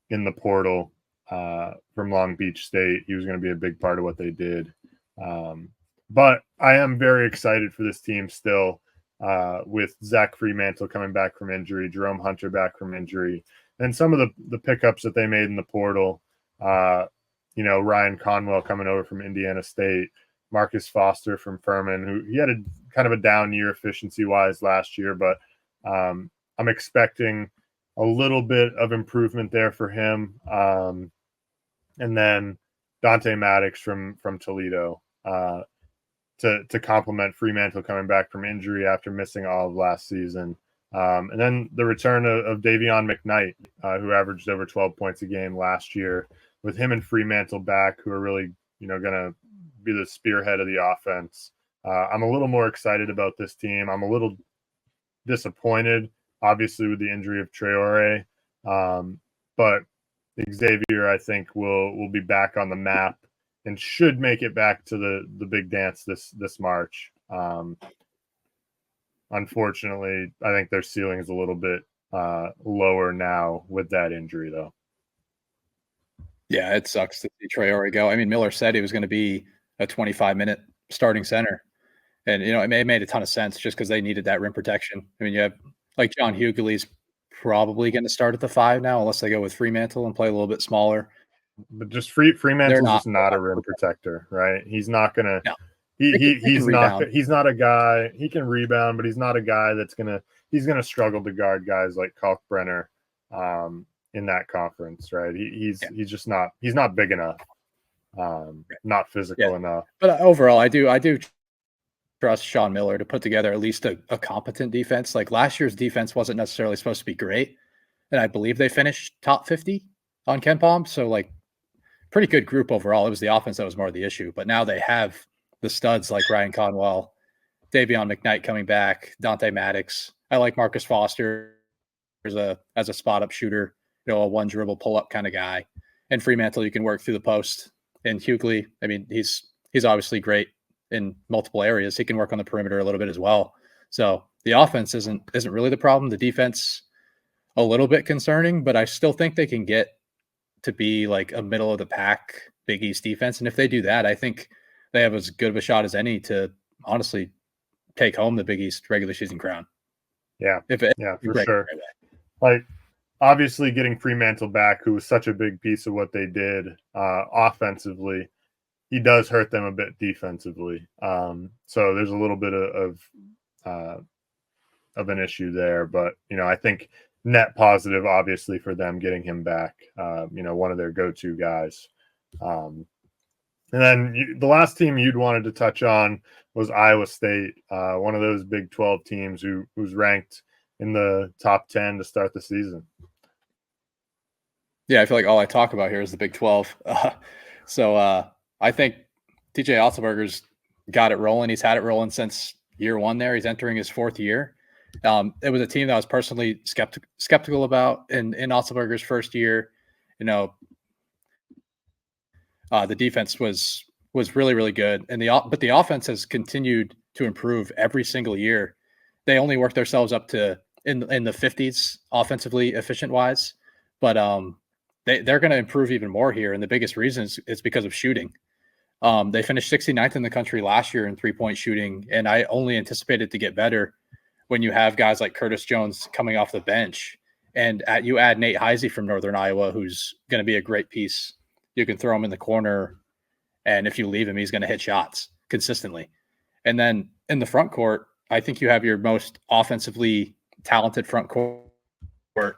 in the portal from Long Beach State. He was going to be a big part of what they did. But I am very excited for this team still with Zach Freemantle coming back from injury, Jerome Hunter back from injury, and some of the pickups that they made in the portal. Ryan Conwell coming over from Indiana State, Marcus Foster from Furman, who he had a kind of a down year efficiency-wise last year, but I'm expecting a little bit of improvement there for him. And then Dante Maddox from Toledo to complement Freemantle coming back from injury after missing all of last season. And then the return of Davion McKnight, who averaged over 12 points a game last year, with him and Freemantle back, who are really, going to be the spearhead of the offense. I'm a little more excited about this team. I'm a little disappointed, obviously, with the injury of Traore. But Xavier, I think, will be back on the map and should make it back to the big dance this March. Unfortunately, I think their ceiling is a little bit lower now with that injury, though. Yeah, it sucks to see Traore go. I mean, Miller said he was going to be a 25-minute starting center. And, it made a ton of sense just because they needed that rim protection. I mean, you have like John Hughley's probably going to start at the 5 now, unless they go with Freemantle and play a little bit smaller. But just Freemantle's just not a rim protector, right? He's not going to. No. He's not a guy. He can rebound, but he's not a guy he's gonna struggle to guard guys like Kalkbrenner in that conference, right? He's just not. He's not big enough. Not physical enough. But overall, I do trust Sean Miller to put together at least a competent defense. Like last year's defense wasn't necessarily supposed to be great, and I believe they finished top 50 on KenPom. So like, pretty good group overall. It was the offense that was more the issue. But now they have the studs like Ryan Conwell, Davion McKnight coming back, Dante Maddox. I like Marcus Foster as a spot up shooter, a one dribble pull up kind of guy. And Freemantle, you can work through the post. And Hughley, I mean, he's obviously great in multiple areas. He can work on the perimeter a little bit as well. So the offense isn't really the problem. The defense a little bit concerning, but I still think they can get to be like a middle of the pack Big East defense. And if they do that, I think they have as good of a shot as any to honestly take home the Big East regular season crown. Yeah. For sure. Like obviously getting Fremantle back, who was such a big piece of what they did offensively, he does hurt them a bit defensively. So there's a little bit of an issue there, but I think net positive, obviously, for them getting him back. One of their go-to guys. And then the last team you'd wanted to touch on was Iowa State, one of those Big 12 teams who's ranked in the top 10 to start the season. Yeah, I feel like all I talk about here is the Big 12. So I think TJ Otzelberger's got it rolling. He's had it rolling since year one there. He's entering his fourth year. It was a team that I was personally skeptical about in Otzelberger's first year. The defense was really, really good, but the offense has continued to improve every single year. They only work themselves up to in the 50s offensively efficient wise, but they're going to improve even more here, and the biggest reason is because of shooting. They finished 69th in the country last year in 3-point shooting, and I only anticipate it to get better when you have guys like Curtis Jones coming off the bench, and you add Nate Heisey from Northern Iowa, who's going to be a great piece. You can throw him in the corner, and if you leave him, he's going to hit shots consistently. And then in the front court, I think you have your most offensively talented front court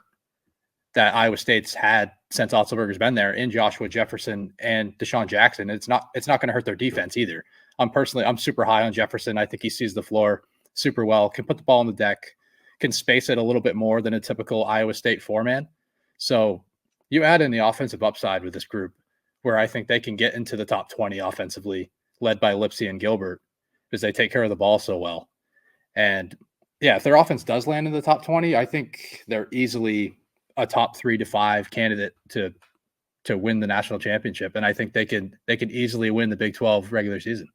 that Iowa State's had since Otzelberger's been there in Joshua Jefferson and Deshaun Jackson. It's not going to hurt their defense either. I'm super high on Jefferson. I think he sees the floor super well, can put the ball on the deck, can space it a little bit more than a typical Iowa State four-man. So you add in the offensive upside with this group, where I think they can get into the top 20 offensively, led by Lipsey and Gilbert, because they take care of the ball so well. And yeah, if their offense does land in the top 20, I think they're easily a top 3 to 5 candidate to win the national championship. And I think they can easily win the Big 12 regular season.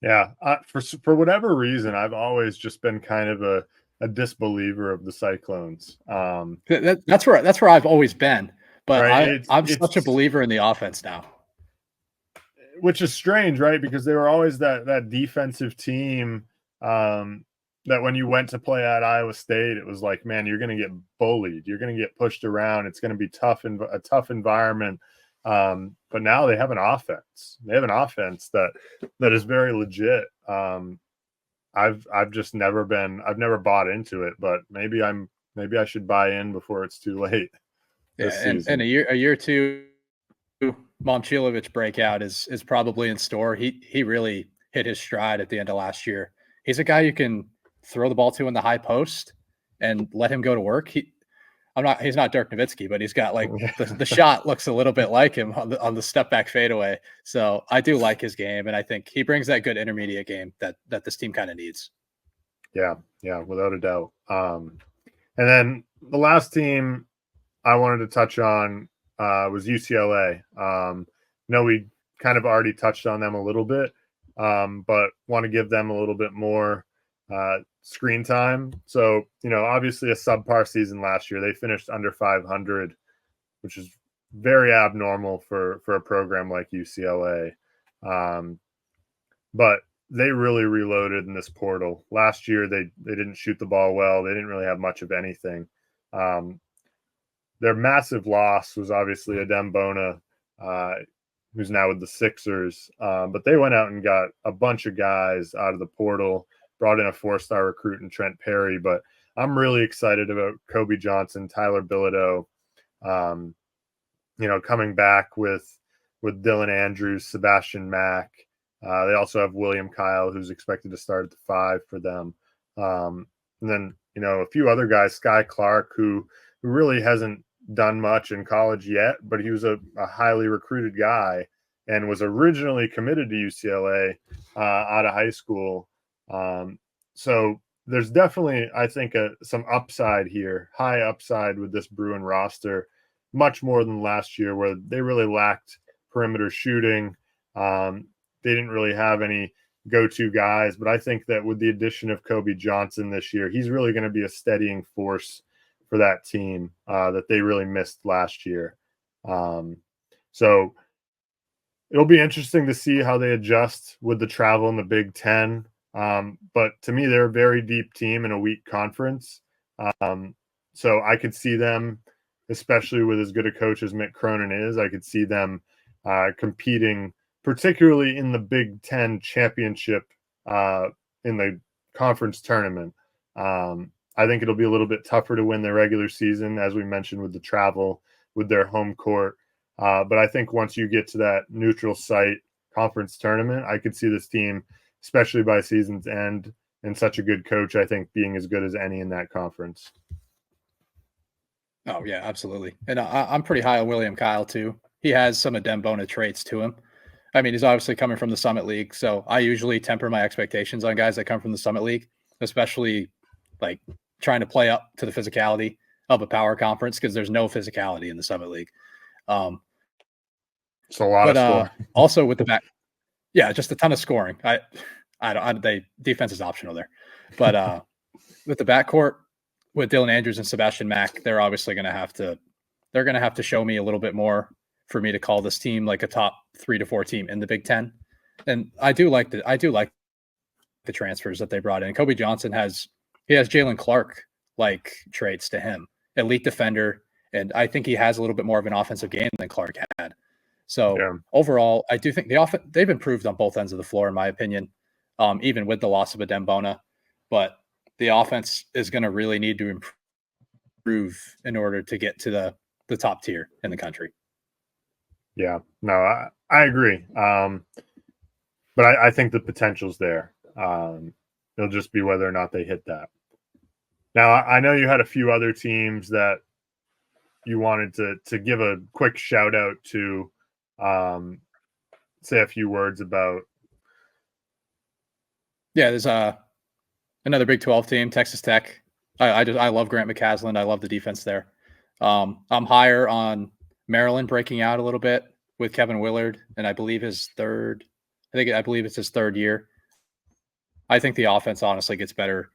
Yeah, for whatever reason, I've always just been kind of a disbeliever of the Cyclones. That's where I've always been, but right? I'm such a believer in the offense now. Which is strange, right? Because they were always that defensive team that when you went to play at Iowa State, it was like, man, you're going to get bullied. You're going to get pushed around. It's going to be a tough environment. But now they have an offense. They have an offense that is very legit. I've just never bought into it, but maybe I should buy in before it's too late. Yeah, and a year or two, Momcilovic breakout is probably in store. He really hit his stride at the end of last year. He's a guy you can throw the ball to in the high post and let him go to work. He's not Dirk Nowitzki, but he's got like the shot looks a little bit like him on the step back fadeaway. So I do like his game, and I think he brings that good intermediate game that this team kind of needs. Yeah, without a doubt. And then the last team I wanted to touch on was UCLA. We kind of already touched on them a little bit, but want to give them a little bit more screen time. So, obviously a subpar season last year. They finished under 500, which is very abnormal for a program like UCLA. But they really reloaded in this portal. Last year, they didn't shoot the ball well. They didn't really have much of anything. Their massive loss was obviously Adem Bona, who's now with the Sixers. But they went out and got a bunch of guys out of the portal, brought in a 4-star recruit in Trent Perry. But I'm really excited about Kobe Johnson, Tyler Bilodeau, coming back with Dylan Andrews, Sebastian Mack. They also have William Kyle, who's expected to start at the 5 for them. And then, a few other guys, Sky Clark, who really hasn't done much in college yet, but he was a highly recruited guy and was originally committed to UCLA out of high school. So there's definitely, I think, some upside here, high upside with this Bruin roster, much more than last year where they really lacked perimeter shooting. They didn't really have any go-to guys, but I think that with the addition of Kobe Johnson this year, he's really going to be a steadying force for that team that they really missed last year. So it'll be interesting to see how they adjust with the travel in the Big Ten. But to me, they're a very deep team in a weak conference. So I could see them, especially with as good a coach as Mick Cronin is, I could see them competing, particularly in the Big Ten championship in the conference tournament. I think it'll be a little bit tougher to win their regular season, as we mentioned, with the travel, with their home court. But I think once you get to that neutral site conference tournament, I could see this team, especially by season's end, and such a good coach, I think, being as good as any in that conference. Oh yeah, absolutely. And I'm pretty high on William Kyle too. He has some Adembona traits to him. I mean, he's obviously coming from the Summit League, so I usually temper my expectations on guys that come from the Summit League, especially like trying to play up to the physicality of a power conference because there's no physicality in the Summit League. It's a lot of scoring. Also with the back, yeah, just a ton of scoring. Defense is optional there, but with the backcourt with Dylan Andrews and Sebastian Mack, they're obviously going to have to show me a little bit more for me to call this team like a top 3 to 4 team in the Big Ten. And I do like the transfers that they brought in. Kobe Johnson has Jalen Clark like traits to him, elite defender, and I think he has a little bit more of an offensive game than Clark had. So overall, I do think they've improved on both ends of the floor, in my opinion, even with the loss of Adembona. But the offense is going to really need to improve in order to get to the top tier in the country. Yeah, no, I agree. But I think the potential's there. It'll just be whether or not they hit that. Now, I know you had a few other teams that you wanted to give a quick shout out to, say a few words about. Yeah, there's another Big 12 team, Texas Tech. I love Grant McCasland. I love the defense there. I'm higher on Maryland breaking out a little bit with Kevin Willard, and I believe it's his third year. I think the offense honestly gets better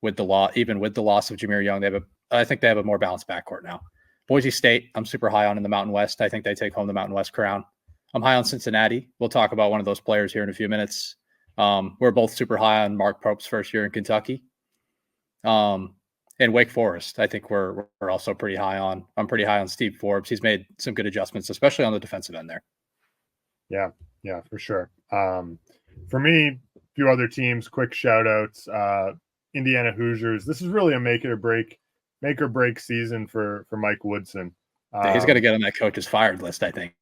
with even with the loss of Jameer Young. I think they have a more balanced backcourt now. Boise State, I'm super high on in the Mountain West. I think they take home the Mountain West crown. I'm high on Cincinnati. We'll talk about one of those players here in a few minutes. We're both super high on Mark Pope's first year in Kentucky. And Wake Forest, I think we're also pretty high on. I'm pretty high on Steve Forbes. He's made some good adjustments, especially on the defensive end there. Yeah, for sure. For me, a few other teams, quick shout outs. Indiana Hoosiers. This is really a make or break season for Mike Woodson. He's got to get on that coach's fired list, I think.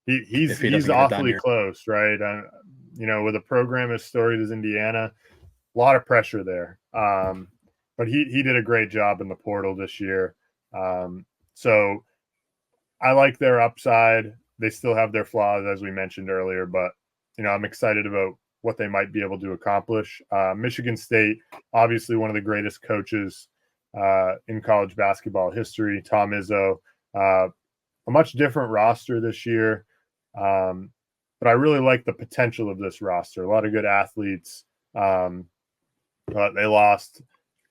He's awfully close, right? With a program as storied as Indiana, a lot of pressure there. But he did a great job in the portal this year. So I like their upside. They still have their flaws, as we mentioned earlier, but I'm excited about what they might be able to accomplish. Michigan State, obviously one of the greatest coaches in college basketball history, Tom Izzo. A much different roster this year, but I really like the potential of this roster. A lot of good athletes, but they lost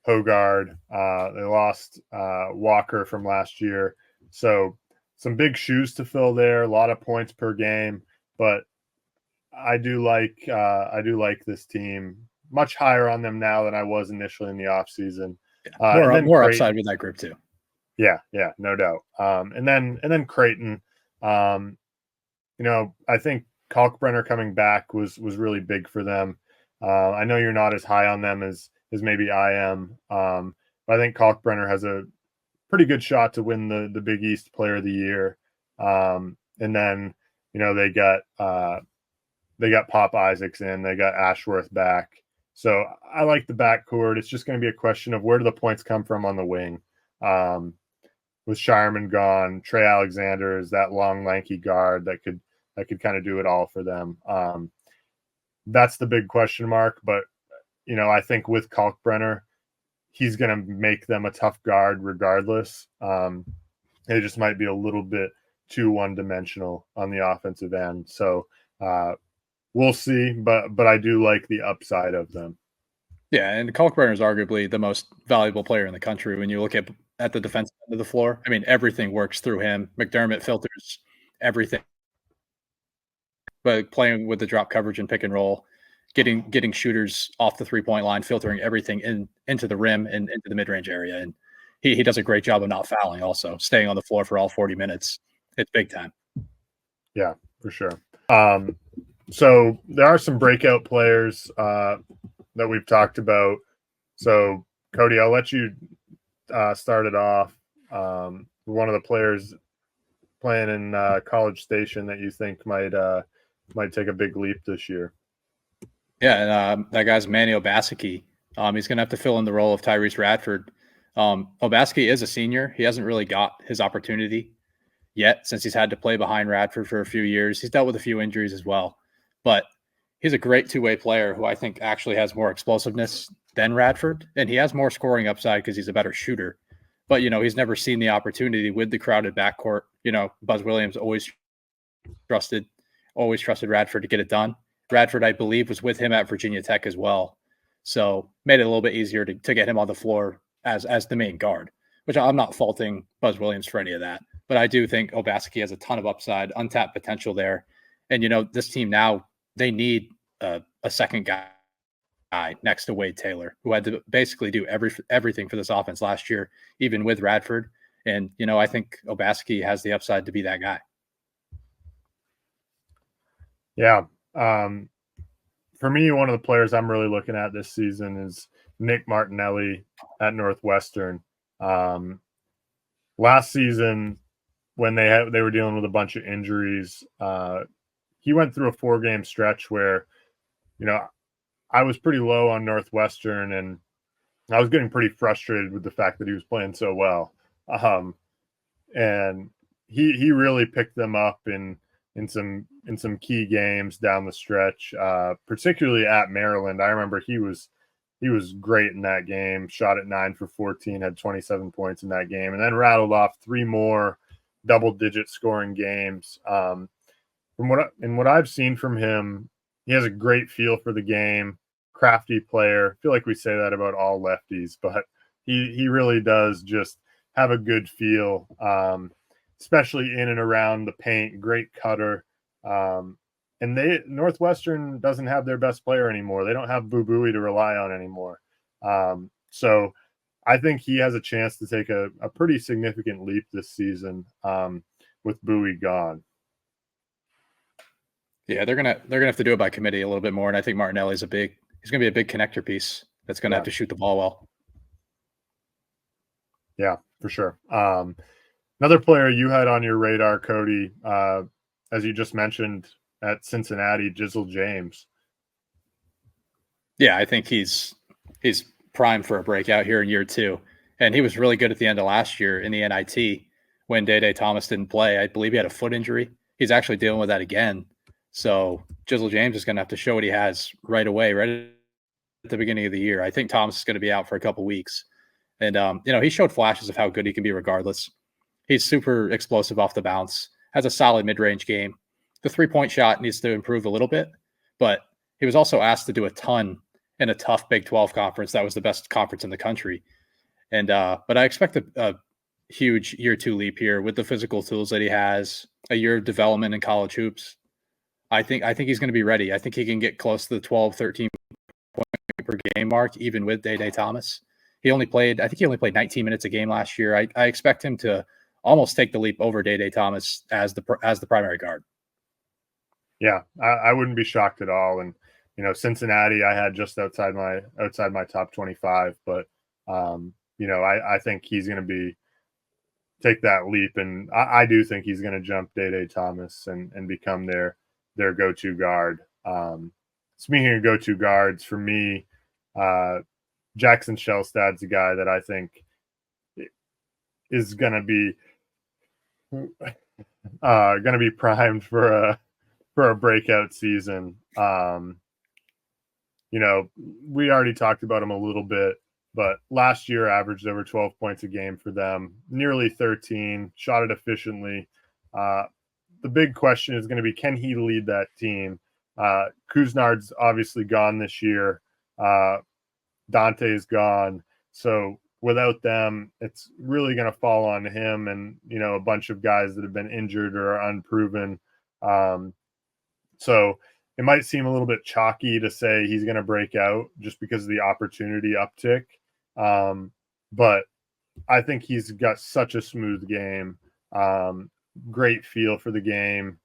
Hogard. They lost Walker from last year. So some big shoes to fill there, a lot of points per game, but I do like this team. Much higher on them now than I was initially in the offseason. More upside with that group too. Yeah, no doubt. And then Creighton. I think Kalkbrenner coming back was really big for them. I know you're not as high on them as maybe I am, but I think Kalkbrenner has a pretty good shot to win the Big East Player of the Year. And then they got Pop Isaacs in, they got Ashworth back. So I like the backcourt. It's just going to be a question of where do the points come from on the wing. With Shireman gone, Trey Alexander is that long, lanky guard that could kind of do it all for them. That's the big question mark. But I think with Kalkbrenner, he's going to make them a tough guard regardless. It just might be a little bit too one-dimensional on the offensive end. So we'll see. But I do like the upside of them. Yeah, and Kalkbrenner is arguably the most valuable player in the country when you look at the defensive end of the floor. I mean, everything works through him. McDermott filters everything. But playing with the drop coverage and pick and roll, getting shooters off the 3-point line, filtering everything into the rim and into the mid-range area. And he does a great job of not fouling, also staying on the floor for all 40 minutes. It's big time. Yeah, for sure. So there are some breakout players that we've talked about. So Cody, I'll let you start it off. One of the players playing in College Station that you think might take a big leap this year. Yeah, and that guy's Manny Obaseki. He's going to have to fill in the role of Tyrese Radford. Obaseki is a senior. He hasn't really got his opportunity yet since he's had to play behind Radford for a few years. He's dealt with a few injuries as well, but he's a great two-way player who I think actually has more explosiveness than Radford, and he has more scoring upside because he's a better shooter. But, he's never seen the opportunity with the crowded backcourt. Buzz Williams always trusted Radford to get it done. Radford, I believe, was with him at Virginia Tech as well. So made it a little bit easier to get him on the floor as the main guard, which I'm not faulting Buzz Williams for any of that. But I do think Obaseki has a ton of upside, untapped potential there. And, this team now, they need a second guy next to Wade Taylor, who had to basically do everything for this offense last year, even with Radford. And, I think Obaseki has the upside to be that guy. Yeah. For me, one of the players I'm really looking at this season is Nick Martinelli at Northwestern. Last season, when they were dealing with a bunch of injuries, he went through a 4-game stretch where, I was pretty low on Northwestern, and I was getting pretty frustrated with the fact that he was playing so well. And he really picked them up in some key games down the stretch, particularly at Maryland. I remember he was great in that game, shot at 9 for 14, had 27 points in that game, and then rattled off 3 more double-digit scoring games. From what I've seen from him, he has a great feel for the game, crafty player. I feel like we say that about all lefties, but he really does just have a good feel, especially in and around the paint. Great cutter. And Northwestern doesn't have their best player anymore. They don't have Boo Buie to rely on anymore. So I think he has a chance to take a pretty significant leap this season with Buie gone. Yeah, they're gonna have to do it by committee a little bit more, and I think Martinelli's he's gonna be a big connector piece that's gonna have to shoot the ball well. Yeah, for sure. Another player you had on your radar, Cody, as you just mentioned at Cincinnati, Jizzle James. Yeah, I think he's primed for a breakout here in year 2, and he was really good at the end of last year in the NIT when Day Thomas didn't play. I believe he had a foot injury. He's actually dealing with that again. So Jizzle James is going to have to show what he has right away, right at the beginning of the year. I think Thomas is going to be out for a couple weeks. And, he showed flashes of how good he can be regardless. He's super explosive off the bounce, has a solid mid-range game. The three-point shot needs to improve a little bit, but he was also asked to do a ton in a tough Big 12 conference. That was the best conference in the country. And but I expect a huge year 2 leap here with the physical tools that he has, a year of development in college hoops. I think he's going to be ready. I think he can get close to the 12, 13 point per game mark, even with Day Thomas. He only played 19 minutes a game last year. I expect him to almost take the leap over Day Thomas as the primary guard. Yeah, I wouldn't be shocked at all. And Cincinnati, I had just outside my top 25, but I think he's going to take that leap, and I do think he's going to jump Day Thomas and become their go-to guard. Speaking of go-to guards, for me, Jackson Shelstad's a guy that I think is going to be primed for a breakout season. We already talked about him a little bit, but last year averaged over 12 points a game for them, nearly 13, shot it efficiently. The big question is going to be, can he lead that team? Kuznard's obviously gone this year. Dante's gone. So without them, it's really going to fall on him and, a bunch of guys that have been injured or are unproven. So it might seem a little bit chalky to say he's going to break out just because of the opportunity uptick. But I think he's got such a smooth game, great feel for the game,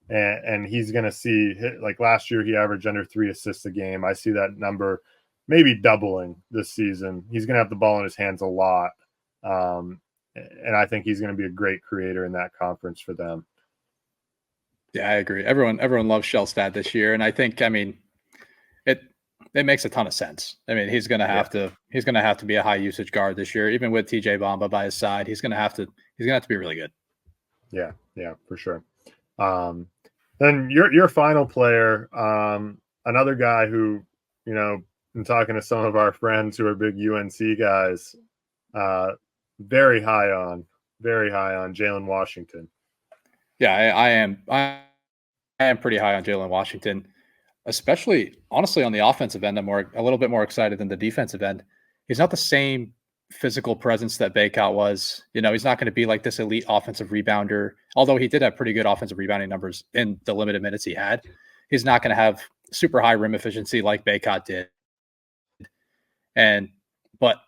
and he's going to see, like last year, he averaged under 3 assists a game. I see that number maybe doubling this season. He's going to have the ball in his hands a lot, and I think he's going to be a great creator in that conference for them. Yeah, I agree. Everyone loves Shellstad this year, and I think, I mean, it makes a ton of sense. I mean, he's going to have to be a high usage guard this year, even with TJ Bamba by his side. He's going to have to be really good. Yeah, for sure. Then your final player, another guy who, you know, in talking to some of our friends who are big UNC guys, very high on Jalen Washington. Yeah, I am pretty high on Jalen Washington, especially honestly on the offensive end. I'm a little bit more excited than the defensive end. He's not the same physical presence that Bacot was. You know, he's not going to be like this elite offensive rebounder, although he did have pretty good offensive rebounding numbers in the limited minutes he had. He's not going to have super high rim efficiency like Bacot did. But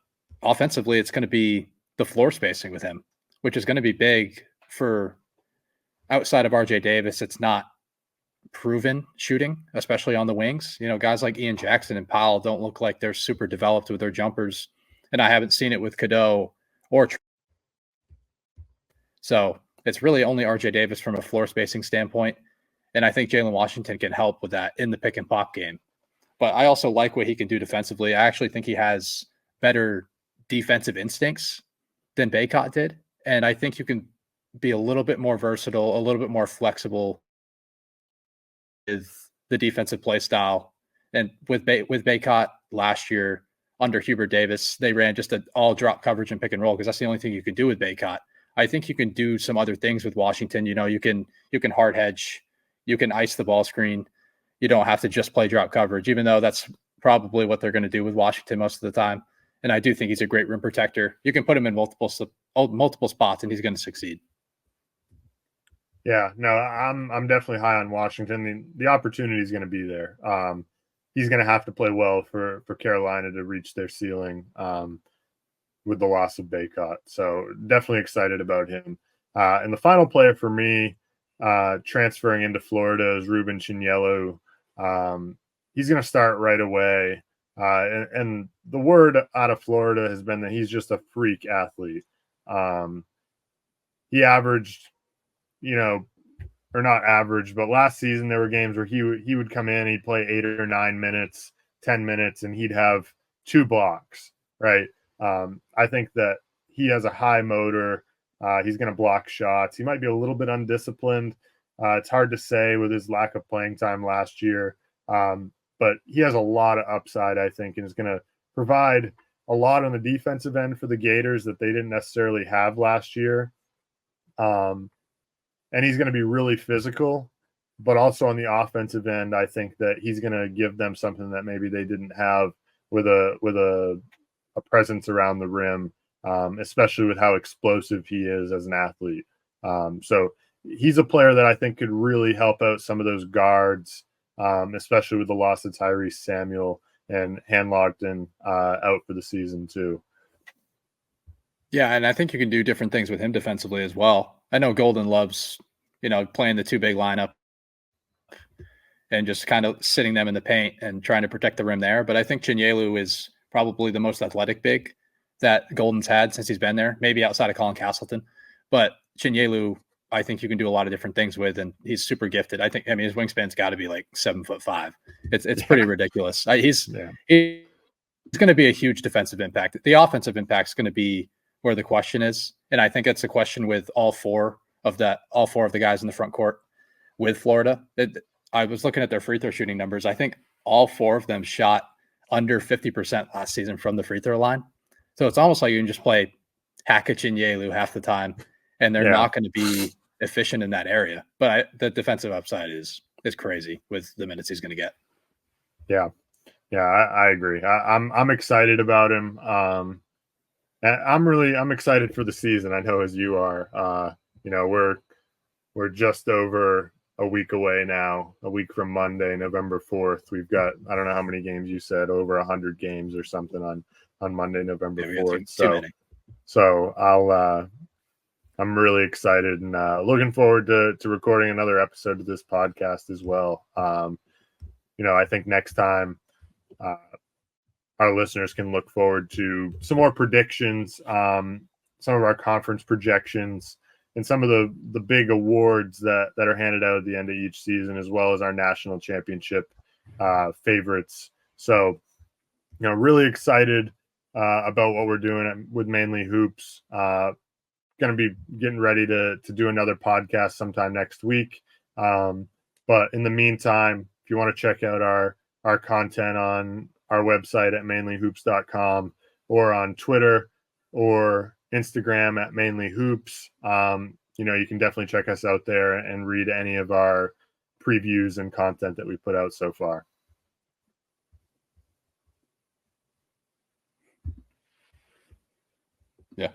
offensively, it's going to be the floor spacing with him, which is going to be big for outside of RJ Davis. It's not proven shooting, especially on the wings. You know, guys like Ian Jackson and Powell don't look like they're super developed with their jumpers. And I haven't seen it with Cadeau or. So it's really only RJ Davis from a floor spacing standpoint. And I think Jalen Washington can help with that in the pick and pop game. But I also like what he can do defensively. I actually think he has better defensive instincts than Bacot did. And I think you can be a little bit more versatile, a little bit more flexible with the defensive play style. And with Bacot last year under Hubert Davis, they ran just an all drop coverage and pick and roll because that's the only thing you can do with Bacot. I think you can do some other things with Washington. You know, you can hard hedge, you can ice the ball screen. You don't have to just play drop coverage, even though that's probably what they're going to do with Washington most of the time. And I do think he's a great rim protector. You can put him in multiple spots, and he's going to succeed. Yeah, no, I'm definitely high on Washington. The opportunity is going to be there. He's going to have to play well for Carolina to reach their ceiling with the loss of Bacot. So definitely excited about him. And the final player for me, transferring into Florida, is Ruben Chinyelu. He's going to start right away. And the word out of Florida has been that he's just a freak athlete. He averaged, you know, or not average, but last season there were games where he would come in, he'd play 8 or 9 minutes, 10 minutes, and he'd have 2 blocks, right? I think that he has a high motor. He's going to block shots. He might be a little bit undisciplined. It's hard to say with his lack of playing time last year. But he has a lot of upside, I think, and is going to provide a lot on the defensive end for the Gators that they didn't necessarily have last year. And he's going to be really physical, but also on the offensive end, I think that he's going to give them something that maybe they didn't have with a presence around the rim, especially with how explosive he is as an athlete. So he's a player that I think could really help out some of those guards, especially with the loss of Tyrese Samuel and Hanlogton out for the season too. Yeah, and I think you can do different things with him defensively as well. I know Golden loves, you know, playing the 2 big lineup and just kind of sitting them in the paint and trying to protect the rim there. But I think Chinyelu is probably the most athletic big that Golden's had since he's been there, maybe outside of Colin Castleton. But Chinyelu, I think you can do a lot of different things with, and he's super gifted. I mean, his wingspan's got to be like 7'5". It's pretty ridiculous. He's going to be a huge defensive impact. The offensive impact is going to be where the question is, and I think it's a question with all four of the guys in the front court with Florida. I was looking at their free throw shooting numbers. I think all 4 of them shot under 50% last season from the free throw line. So it's almost like you can just play Hackett and Yelu half the time, and they're not going to be efficient in that area. But the defensive upside is crazy with the minutes he's going to get. Yeah, I agree. I'm excited about him. I'm excited for the season. I know as you are. You know, we're just over a week away now. A week from Monday, November 4th. We've got, I don't know how many games you said, over 100 games or something on Monday, November 4th. So So I'm really excited and looking forward to recording another episode of this podcast as well. I think next time our listeners can look forward to some more predictions, some of our conference projections, and some of the big awards that are handed out at the end of each season, as well as our national championship favorites. So, really excited about what we're doing with Mainly Hoops. Going to be getting ready to do another podcast sometime next week. But in the meantime, if you want to check out our content on our website at mainlyhoops.com or on Twitter or Instagram at mainlyhoops, you can definitely check us out there and read any of our previews and content that we put out so far. Yeah.